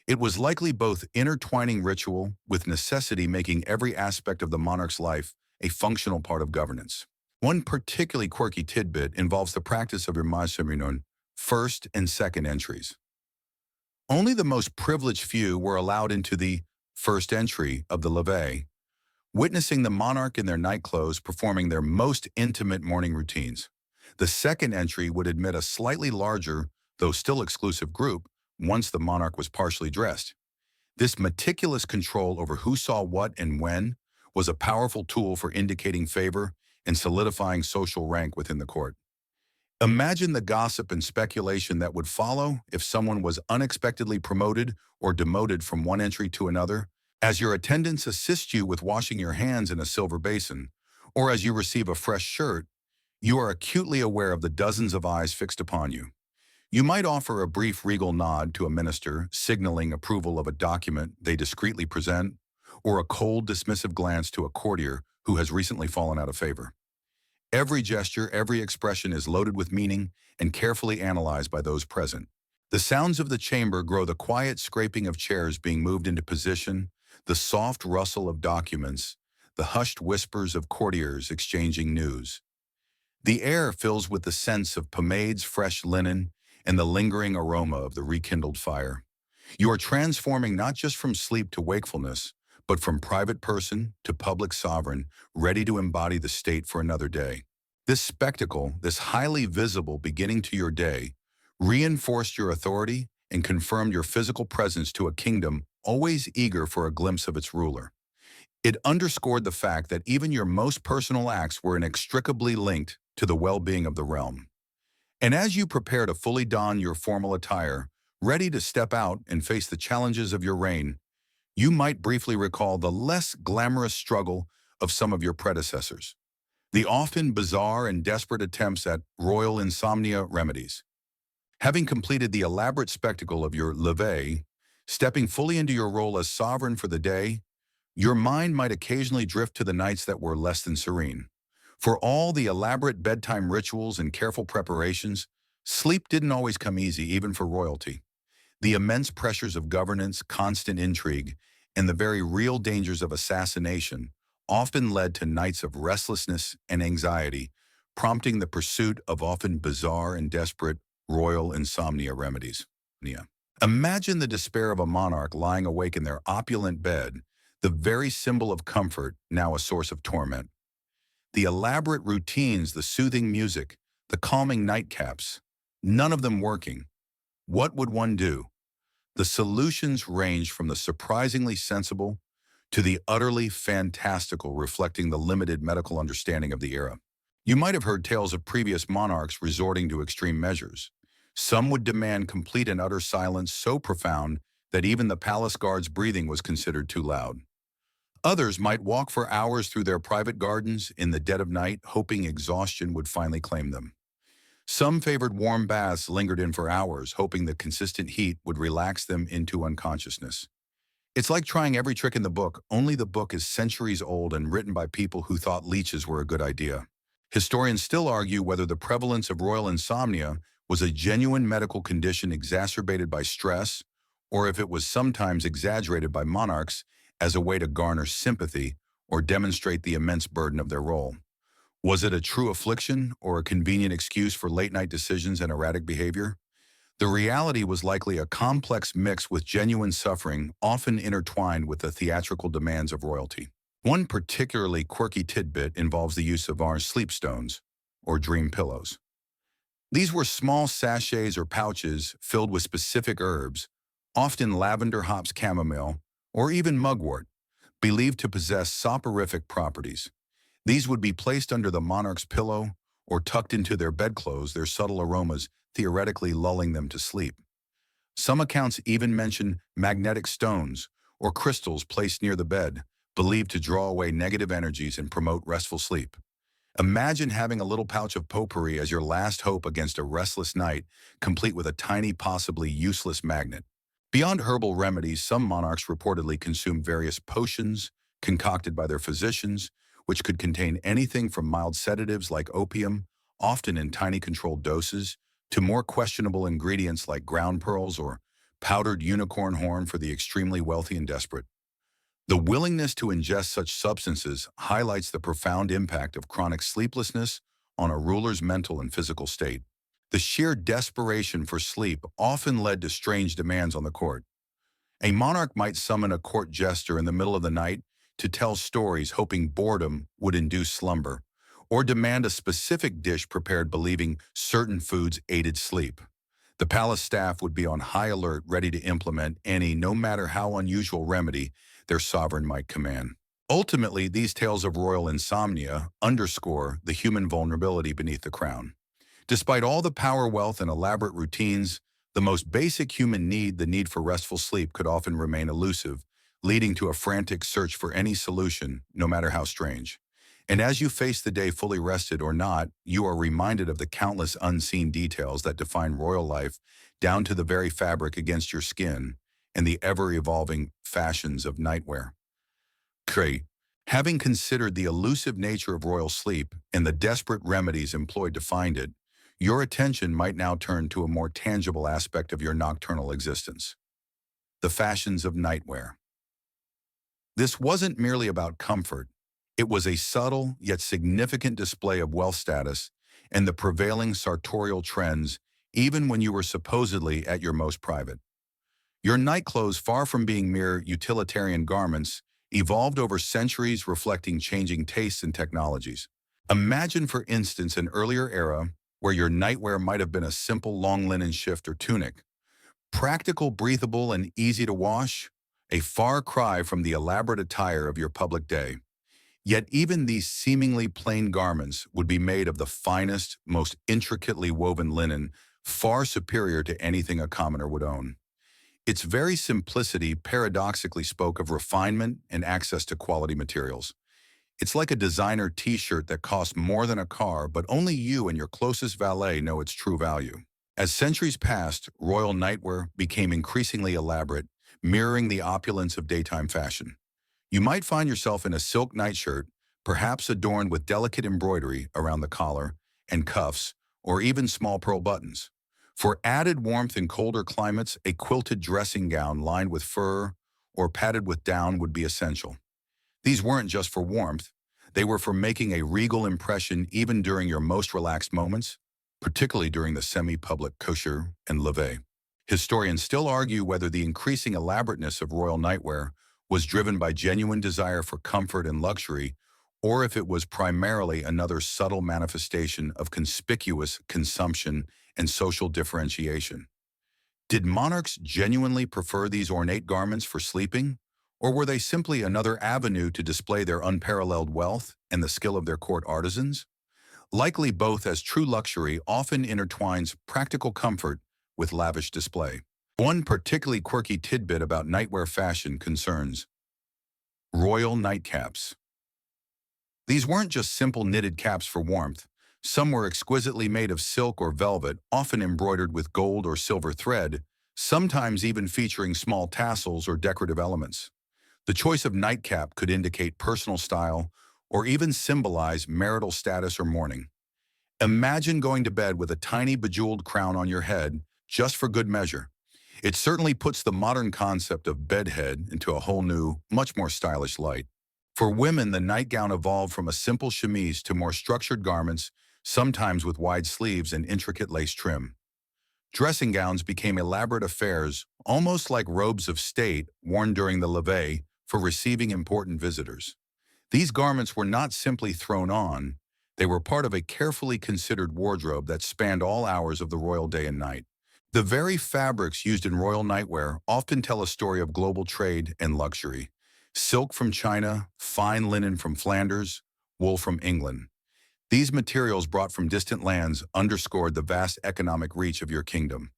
It was likely both, intertwining ritual with necessity, making every aspect of the monarch's life a functional part of governance. One particularly quirky tidbit involves the practice of your first and second entries. Only the most privileged few were allowed into the first entry of the levee, witnessing the monarch in their nightclothes performing their most intimate morning routines. The second entry would admit a slightly larger, though still exclusive group, once the monarch was partially dressed. This meticulous control over who saw what and when was a powerful tool for indicating favor and solidifying social rank within the court. Imagine the gossip and speculation that would follow if someone was unexpectedly promoted or demoted from one entry to another, as your attendants assist you with washing your hands in a silver basin, or as you receive a fresh shirt, you are acutely aware of the dozens of eyes fixed upon you. You might offer a brief regal nod to a minister, signaling approval of a document they discreetly present, or a cold, dismissive glance to a courtier who has recently fallen out of favor. Every gesture, every expression is loaded with meaning and carefully analyzed by those present. The sounds of the chamber grow the quiet scraping of chairs being moved into position, the soft rustle of documents, the hushed whispers of courtiers exchanging news. The air fills with the scents of pomades, fresh linen, and the lingering aroma of the rekindled fire. You are transforming not just from sleep to wakefulness, but from private person to public sovereign, ready to embody the state for another day. This spectacle, this highly visible beginning to your day, reinforced your authority and confirmed your physical presence to a kingdom always eager for a glimpse of its ruler. It underscored the fact that even your most personal acts were inextricably linked to the well-being of the realm. And as you prepare to fully don your formal attire, ready to step out and face the challenges of your reign, you might briefly recall the less glamorous struggle of some of your predecessors, the often bizarre and desperate attempts at royal insomnia remedies. Having completed the elaborate spectacle of your levee, stepping fully into your role as sovereign for the day, your mind might occasionally drift to the nights that were less than serene. For all the elaborate bedtime rituals and careful preparations, sleep didn't always come easy, even for royalty. The immense pressures of governance, constant intrigue, and the very real dangers of assassination often led to nights of restlessness and anxiety, prompting the pursuit of often bizarre and desperate royal insomnia remedies. Imagine the despair of a monarch lying awake in their opulent bed, the very symbol of comfort, now a source of torment. The elaborate routines, the soothing music, the calming nightcaps, none of them working. What would one do? The solutions range from the surprisingly sensible to the utterly fantastical, reflecting the limited medical understanding of the era. You might have heard tales of previous monarchs resorting to extreme measures. Some would demand complete and utter silence so profound that even the palace guard's breathing was considered too loud. Others might walk for hours through their private gardens in the dead of night, hoping exhaustion would finally claim them. Some favored warm baths, lingered in for hours, hoping the consistent heat would relax them into unconsciousness. It's like trying every trick in the book, only the book is centuries old and written by people who thought leeches were a good idea. Historians still argue whether the prevalence of royal insomnia was a genuine medical condition exacerbated by stress, or if it was sometimes exaggerated by monarchs as a way to garner sympathy or demonstrate the immense burden of their role. Was it a true affliction or a convenient excuse for late-night decisions and erratic behavior? The reality was likely a complex mix with genuine suffering, often intertwined with the theatrical demands of royalty. One particularly quirky tidbit involves the use of our sleep stones, or dream pillows. These were small sachets or pouches filled with specific herbs, often lavender, hops, chamomile, or even mugwort, believed to possess soporific properties. These would be placed under the monarch's pillow or tucked into their bedclothes, their subtle aromas theoretically lulling them to sleep. Some accounts even mention magnetic stones or crystals placed near the bed, believed to draw away negative energies and promote restful sleep. Imagine having a little pouch of potpourri as your last hope against a restless night, complete with a tiny, possibly useless magnet. Beyond herbal remedies, some monarchs reportedly consumed various potions concocted by their physicians, which could contain anything from mild sedatives like opium, often in tiny controlled doses, to more questionable ingredients like ground pearls or powdered unicorn horn for the extremely wealthy and desperate. The willingness to ingest such substances highlights the profound impact of chronic sleeplessness on a ruler's mental and physical state. The sheer desperation for sleep often led to strange demands on the court. A monarch might summon a court jester in the middle of the night to tell stories hoping boredom would induce slumber, or demand a specific dish prepared believing certain foods aided sleep. The palace staff would be on high alert, ready to implement any, no matter how unusual remedy their sovereign might command. Ultimately, these tales of royal insomnia underscore the human vulnerability beneath the crown. Despite all the power, wealth, and elaborate routines, the most basic human need, the need for restful sleep, could often remain elusive, leading to a frantic search for any solution, no matter how strange. And as you face the day fully rested or not, you are reminded of the countless unseen details that define royal life, down to the very fabric against your skin and the ever-evolving fashions of nightwear. Great. Having considered the elusive nature of royal sleep and the desperate remedies employed to find it, your attention might now turn to a more tangible aspect of your nocturnal existence: the fashions of nightwear. This wasn't merely about comfort. It was a subtle yet significant display of wealth status and the prevailing sartorial trends, even when you were supposedly at your most private. Your nightclothes, far from being mere utilitarian garments, evolved over centuries, reflecting changing tastes and technologies. Imagine, for instance, an earlier era where your nightwear might have been a simple long linen shift or tunic. Practical, breathable, and easy to wash, a far cry from the elaborate attire of your public day. Yet even these seemingly plain garments would be made of the finest, most intricately woven linen, far superior to anything a commoner would own. Its very simplicity paradoxically spoke of refinement and access to quality materials. It's like a designer t-shirt that costs more than a car, but only you and your closest valet know its true value. As centuries passed, royal nightwear became increasingly elaborate, mirroring the opulence of daytime fashion. You might find yourself in a silk nightshirt, perhaps adorned with delicate embroidery around the collar and cuffs, or even small pearl buttons. For added warmth in colder climates, a quilted dressing gown lined with fur or padded with down would be essential. These weren't just for warmth, they were for making a regal impression even during your most relaxed moments, particularly during the semi-public kosher and levee. Historians still argue whether the increasing elaborateness of royal nightwear was driven by genuine desire for comfort and luxury, or if it was primarily another subtle manifestation of conspicuous consumption and social differentiation. Did monarchs genuinely prefer these ornate garments for sleeping, or were they simply another avenue to display their unparalleled wealth and the skill of their court artisans? Likely both, as true luxury often intertwines practical comfort with lavish display. One particularly quirky tidbit about nightwear fashion concerns royal nightcaps. These weren't just simple knitted caps for warmth. Some were exquisitely made of silk or velvet, often embroidered with gold or silver thread, sometimes even featuring small tassels or decorative elements. The choice of nightcap could indicate personal style or even symbolize marital status or mourning. Imagine going to bed with a tiny bejeweled crown on your head, just for good measure. It certainly puts the modern concept of bedhead into a whole new, much more stylish light. For women, the nightgown evolved from a simple chemise to more structured garments, sometimes with wide sleeves and intricate lace trim. Dressing gowns became elaborate affairs, almost like robes of state worn during the levee for receiving important visitors. These garments were not simply thrown on, they were part of a carefully considered wardrobe that spanned all hours of the royal day and night. The very fabrics used in royal nightwear often tell a story of global trade and luxury. Silk from China, fine linen from Flanders, wool from England. These materials brought from distant lands underscored the vast economic reach of your kingdom.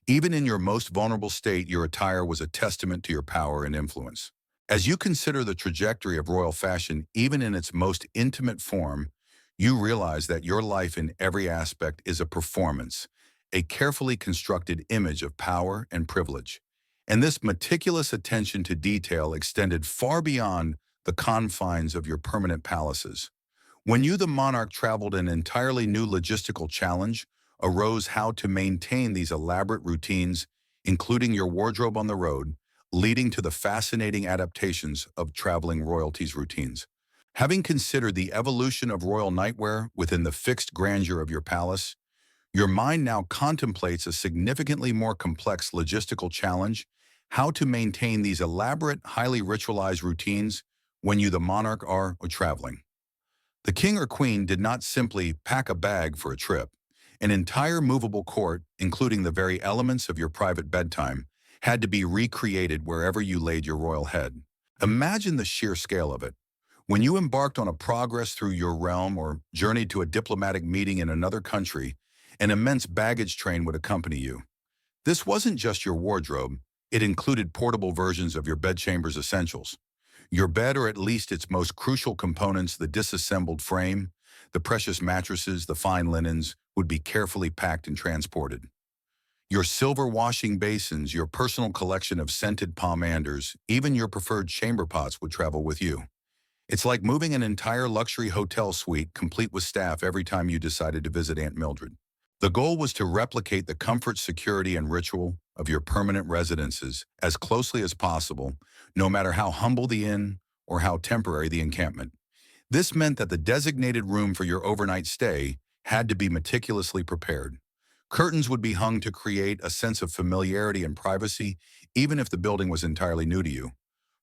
Even in your most vulnerable state, your attire was a testament to your power and influence. As you consider the trajectory of royal fashion, even in its most intimate form, you realize that your life in every aspect is a performance, a carefully constructed image of power and privilege. And this meticulous attention to detail extended far beyond the confines of your permanent palaces. When you, the monarch, traveled, an entirely new logistical challenge arose: how to maintain these elaborate routines, including your wardrobe on the road, leading to the fascinating adaptations of traveling royalty's routines. Having considered the evolution of royal nightwear within the fixed grandeur of your palace, Your mind now contemplates a significantly more complex logistical challenge: how to maintain these elaborate, highly ritualized routines when you, the monarch, are traveling. The king or queen did not simply pack a bag for a trip. An entire movable court, including the very elements of your private bedtime, had to be recreated wherever you laid your royal head. Imagine the sheer scale of it. When you embarked on a progress through your realm or journeyed to a diplomatic meeting in another country, an immense baggage train would accompany you. This wasn't just your wardrobe, it included portable versions of your bedchamber's essentials. Your bed, or at least its most crucial components, the disassembled frame, the precious mattresses, the fine linens, would be carefully packed and transported. Your silver washing basins, your personal collection of scented pomanders, even your preferred chamber pots would travel with you. It's like moving an entire luxury hotel suite complete with staff every time you decided to visit Aunt Mildred. The goal was to replicate the comfort, security, and ritual of your permanent residences as closely as possible, no matter how humble the inn or how temporary the encampment. This meant that the designated room for your overnight stay had to be meticulously prepared. Curtains would be hung to create a sense of familiarity and privacy, even if the building was entirely new to you.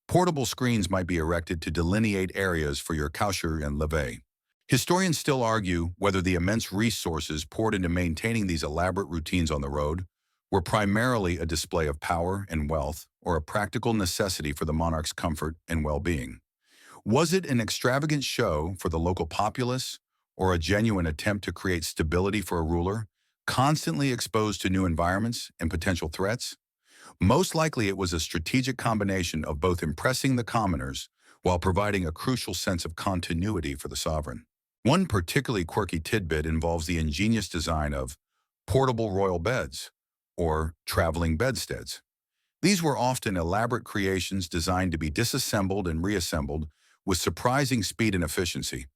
Portable screens might be erected to delineate areas for your coucher and levee. Historians still argue whether the immense resources poured into maintaining these elaborate routines on the road were primarily a display of power and wealth or a practical necessity for the monarch's comfort and well-being. Was it an extravagant show for the local populace or a genuine attempt to create stability for a ruler, constantly exposed to new environments and potential threats? Most likely it was a strategic combination of both impressing the commoners while providing a crucial sense of continuity for the sovereign. One particularly quirky tidbit involves the ingenious design of portable royal beds, or traveling bedsteads. These were often elaborate creations designed to be disassembled and reassembled with surprising speed and efficiency.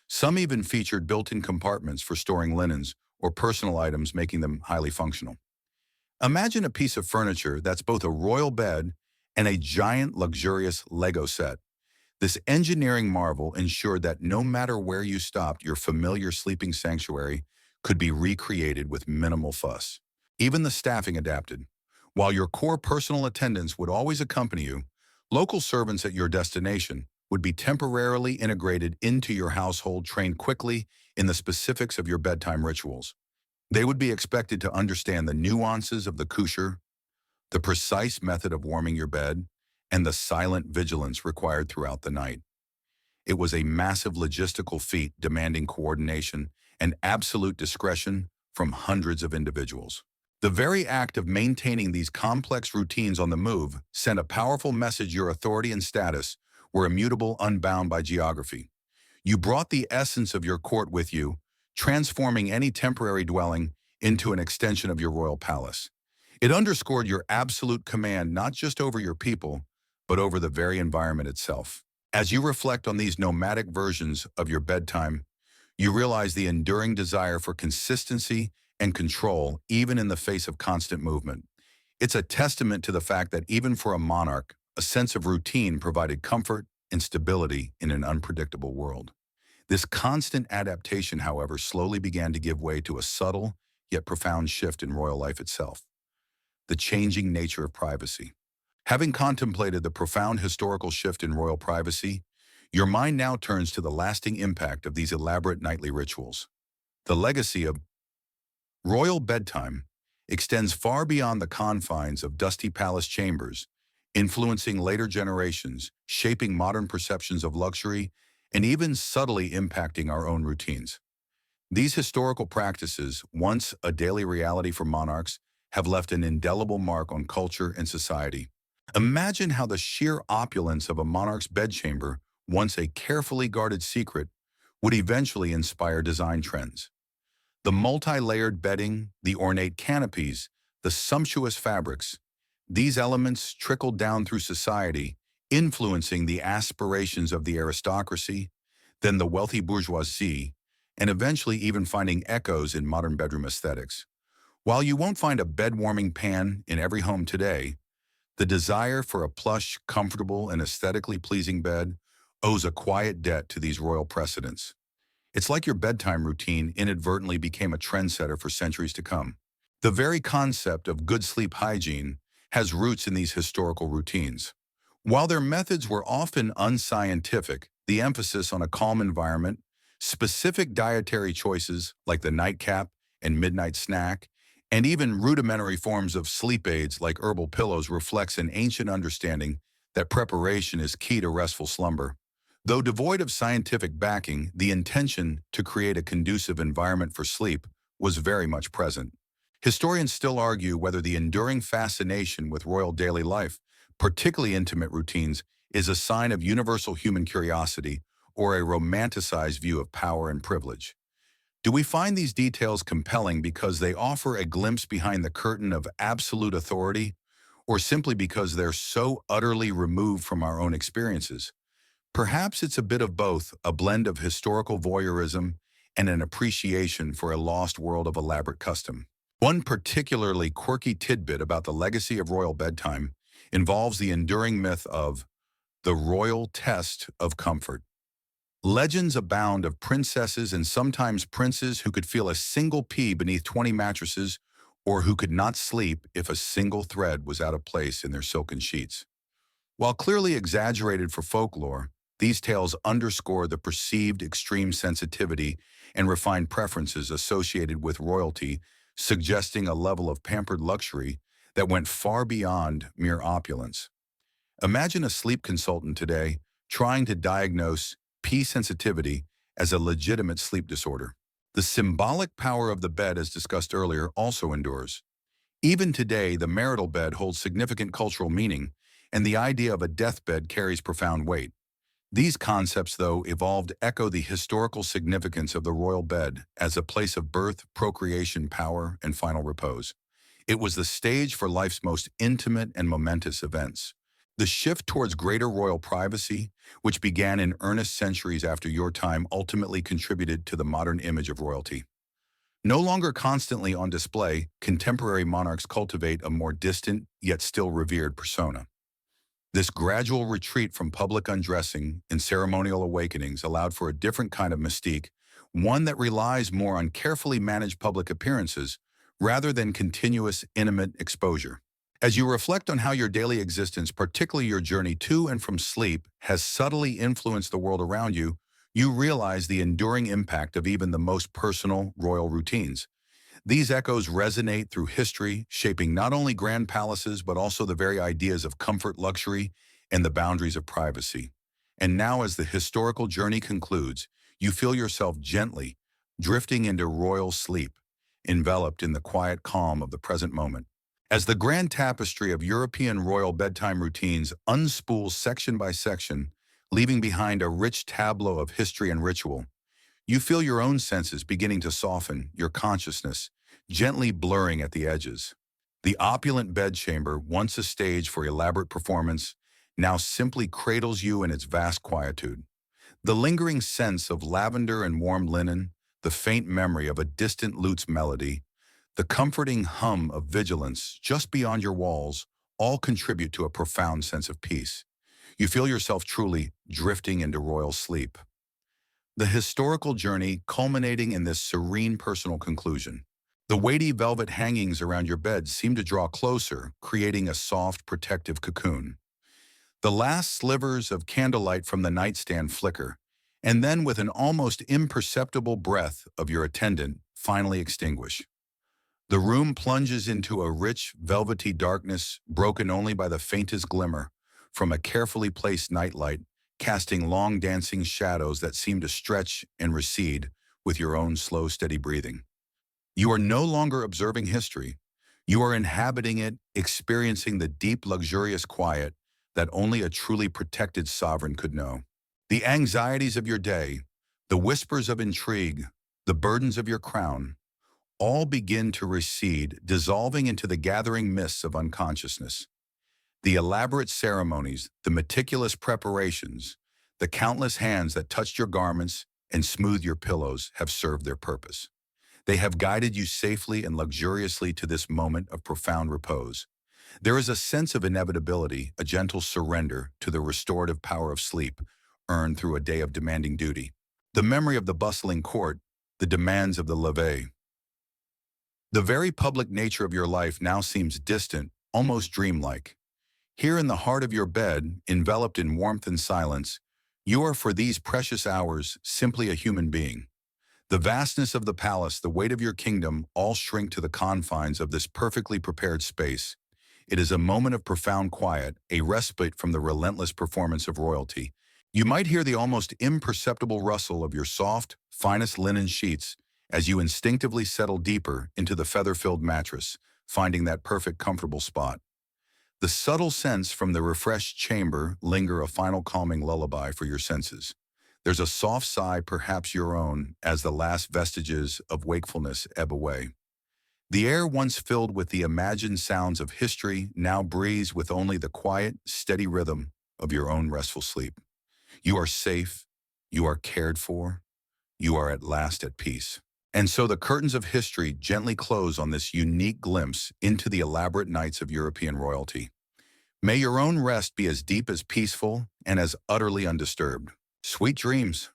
Some even featured built-in compartments for storing linens or personal items, making them highly functional. Imagine a piece of furniture that's both a royal bed and a giant, luxurious Lego set. This engineering marvel ensured that no matter where you stopped, your familiar sleeping sanctuary could be recreated with minimal fuss. Even the staffing adapted. While your core personal attendants would always accompany you, local servants at your destination would be temporarily integrated into your household, trained quickly in the specifics of your bedtime rituals. They would be expected to understand the nuances of the coucher, the precise method of warming your bed, and the silent vigilance required throughout the night. It was a massive logistical feat demanding coordination and absolute discretion from hundreds of individuals. The very act of maintaining these complex routines on the move sent a powerful message: your authority and status were immutable, unbound by geography. You brought the essence of your court with you, transforming any temporary dwelling into an extension of your royal palace. It underscored your absolute command not just over your people, but over the very environment itself. As you reflect on these nomadic versions of your bedtime, you realize the enduring desire for consistency and control even in the face of constant movement. It's a testament to the fact that even for a monarch, a sense of routine provided comfort and stability in an unpredictable world. This constant adaptation, however, slowly began to give way to a subtle yet profound shift in royal life itself: the changing nature of privacy. Having contemplated the profound historical shift in royal privacy, your mind now turns to the lasting impact of these elaborate nightly rituals. The legacy of royal bedtime extends far beyond the confines of dusty palace chambers, influencing later generations, shaping modern perceptions of luxury, and even subtly impacting our own routines. These historical practices, once a daily reality for monarchs, have left an indelible mark on culture and society. Imagine how the sheer opulence of a monarch's bedchamber, once a carefully guarded secret, would eventually inspire design trends. The multi-layered bedding, the ornate canopies, the sumptuous fabrics, these elements trickled down through society, influencing the aspirations of the aristocracy, then the wealthy bourgeoisie, and eventually even finding echoes in modern bedroom aesthetics. While you won't find a bed-warming pan in every home today, the desire for a plush, comfortable, and aesthetically pleasing bed owes a quiet debt to these royal precedents. It's like your bedtime routine inadvertently became a trendsetter for centuries to come. The very concept of good sleep hygiene has roots in these historical routines. While their methods were often unscientific, the emphasis on a calm environment, specific dietary choices like the nightcap and midnight snack, and even rudimentary forms of sleep aids like herbal pillows reflects an ancient understanding that preparation is key to restful slumber. Though devoid of scientific backing, the intention to create a conducive environment for sleep was very much present. Historians still argue whether the enduring fascination with royal daily life, particularly intimate routines, is a sign of universal human curiosity or a romanticized view of power and privilege. Do we find these details compelling because they offer a glimpse behind the curtain of absolute authority, or simply because they're so utterly removed from our own experiences? Perhaps it's a bit of both, a blend of historical voyeurism and an appreciation for a lost world of elaborate custom. One particularly quirky tidbit about the legacy of royal bedtime involves the enduring myth of the royal test of comfort. Legends abound of princesses and sometimes princes who could feel a single pea beneath 20 mattresses or who could not sleep if a single thread was out of place in their silken sheets. While clearly exaggerated for folklore, these tales underscore the perceived extreme sensitivity and refined preferences associated with royalty, suggesting a level of pampered luxury that went far beyond mere opulence. Imagine a sleep consultant today trying to diagnose P sensitivity as a legitimate sleep disorder. The symbolic power of the bed, as discussed earlier, also endures. Even today, the marital bed holds significant cultural meaning, and the idea of a deathbed carries profound weight. These concepts, though, evolved to echo the historical significance of the royal bed as a place of birth, procreation, power, and final repose. It was the stage for life's most intimate and momentous events. The shift towards greater royal privacy, which began in earnest centuries after your time, ultimately contributed to the modern image of royalty. No longer constantly on display, contemporary monarchs cultivate a more distant, yet still revered persona. This gradual retreat from public undressing and ceremonial awakenings allowed for a different kind of mystique, one that relies more on carefully managed public appearances rather than continuous, intimate exposure. As you reflect on how your daily existence, particularly your journey to and from sleep, has subtly influenced the world around you, you realize the enduring impact of even the most personal royal routines. These echoes resonate through history, shaping not only grand palaces but also the very ideas of comfort, luxury, and the boundaries of privacy. And now, as the historical journey concludes, you feel yourself gently drifting into royal sleep, enveloped in the quiet calm of the present moment. As the grand tapestry of European royal bedtime routines unspools section by section, leaving behind a rich tableau of history and ritual, you feel your own senses beginning to soften, your consciousness gently blurring at the edges. The opulent bedchamber, once a stage for elaborate performance, now simply cradles you in its vast quietude. The lingering sense of lavender and warm linen, the faint memory of a distant lute's melody, the comforting hum of vigilance just beyond your walls all contribute to a profound sense of peace. You feel yourself truly drifting into royal sleep. The historical journey culminating in this serene personal conclusion. The weighty velvet hangings around your bed seem to draw closer, creating a soft, protective cocoon. The last slivers of candlelight from the nightstand flicker, and then with an almost imperceptible breath of your attendant, finally extinguish. The room plunges into a rich, velvety darkness, broken only by the faintest glimmer from a carefully placed nightlight, casting long dancing shadows that seem to stretch and recede with your own slow, steady breathing. You are no longer observing history. You are inhabiting it, experiencing the deep, luxurious quiet that only a truly protected sovereign could know. The anxieties of your day, the whispers of intrigue, the burdens of your crown, all begin to recede, dissolving into the gathering mists of unconsciousness. The elaborate ceremonies, the meticulous preparations, the countless hands that touched your garments and smoothed your pillows have served their purpose. They have guided you safely and luxuriously to this moment of profound repose. There is a sense of inevitability, a gentle surrender to the restorative power of sleep, earned through a day of demanding duty. The memory of the bustling court, the demands of the levee. The very public nature of your life now seems distant, almost dreamlike. Here in the heart of your bed, enveloped in warmth and silence, you are for these precious hours simply a human being. The vastness of the palace, the weight of your kingdom, all shrink to the confines of this perfectly prepared space. It is a moment of profound quiet, a respite from the relentless performance of royalty. You might hear the almost imperceptible rustle of your soft, finest linen sheets as you instinctively settle deeper into the feather-filled mattress, finding that perfect comfortable spot. The subtle scents from the refreshed chamber linger, a final calming lullaby for your senses. There's a soft sigh, perhaps your own, as the last vestiges of wakefulness ebb away. The air once filled with the imagined sounds of history now breathes with only the quiet, steady rhythm of your own restful sleep. You are safe, you are cared for, you are at last at peace. And so the curtains of history gently close on this unique glimpse into the elaborate nights of European royalty. May your own rest be as deep as peaceful and as utterly undisturbed. Sweet dreams.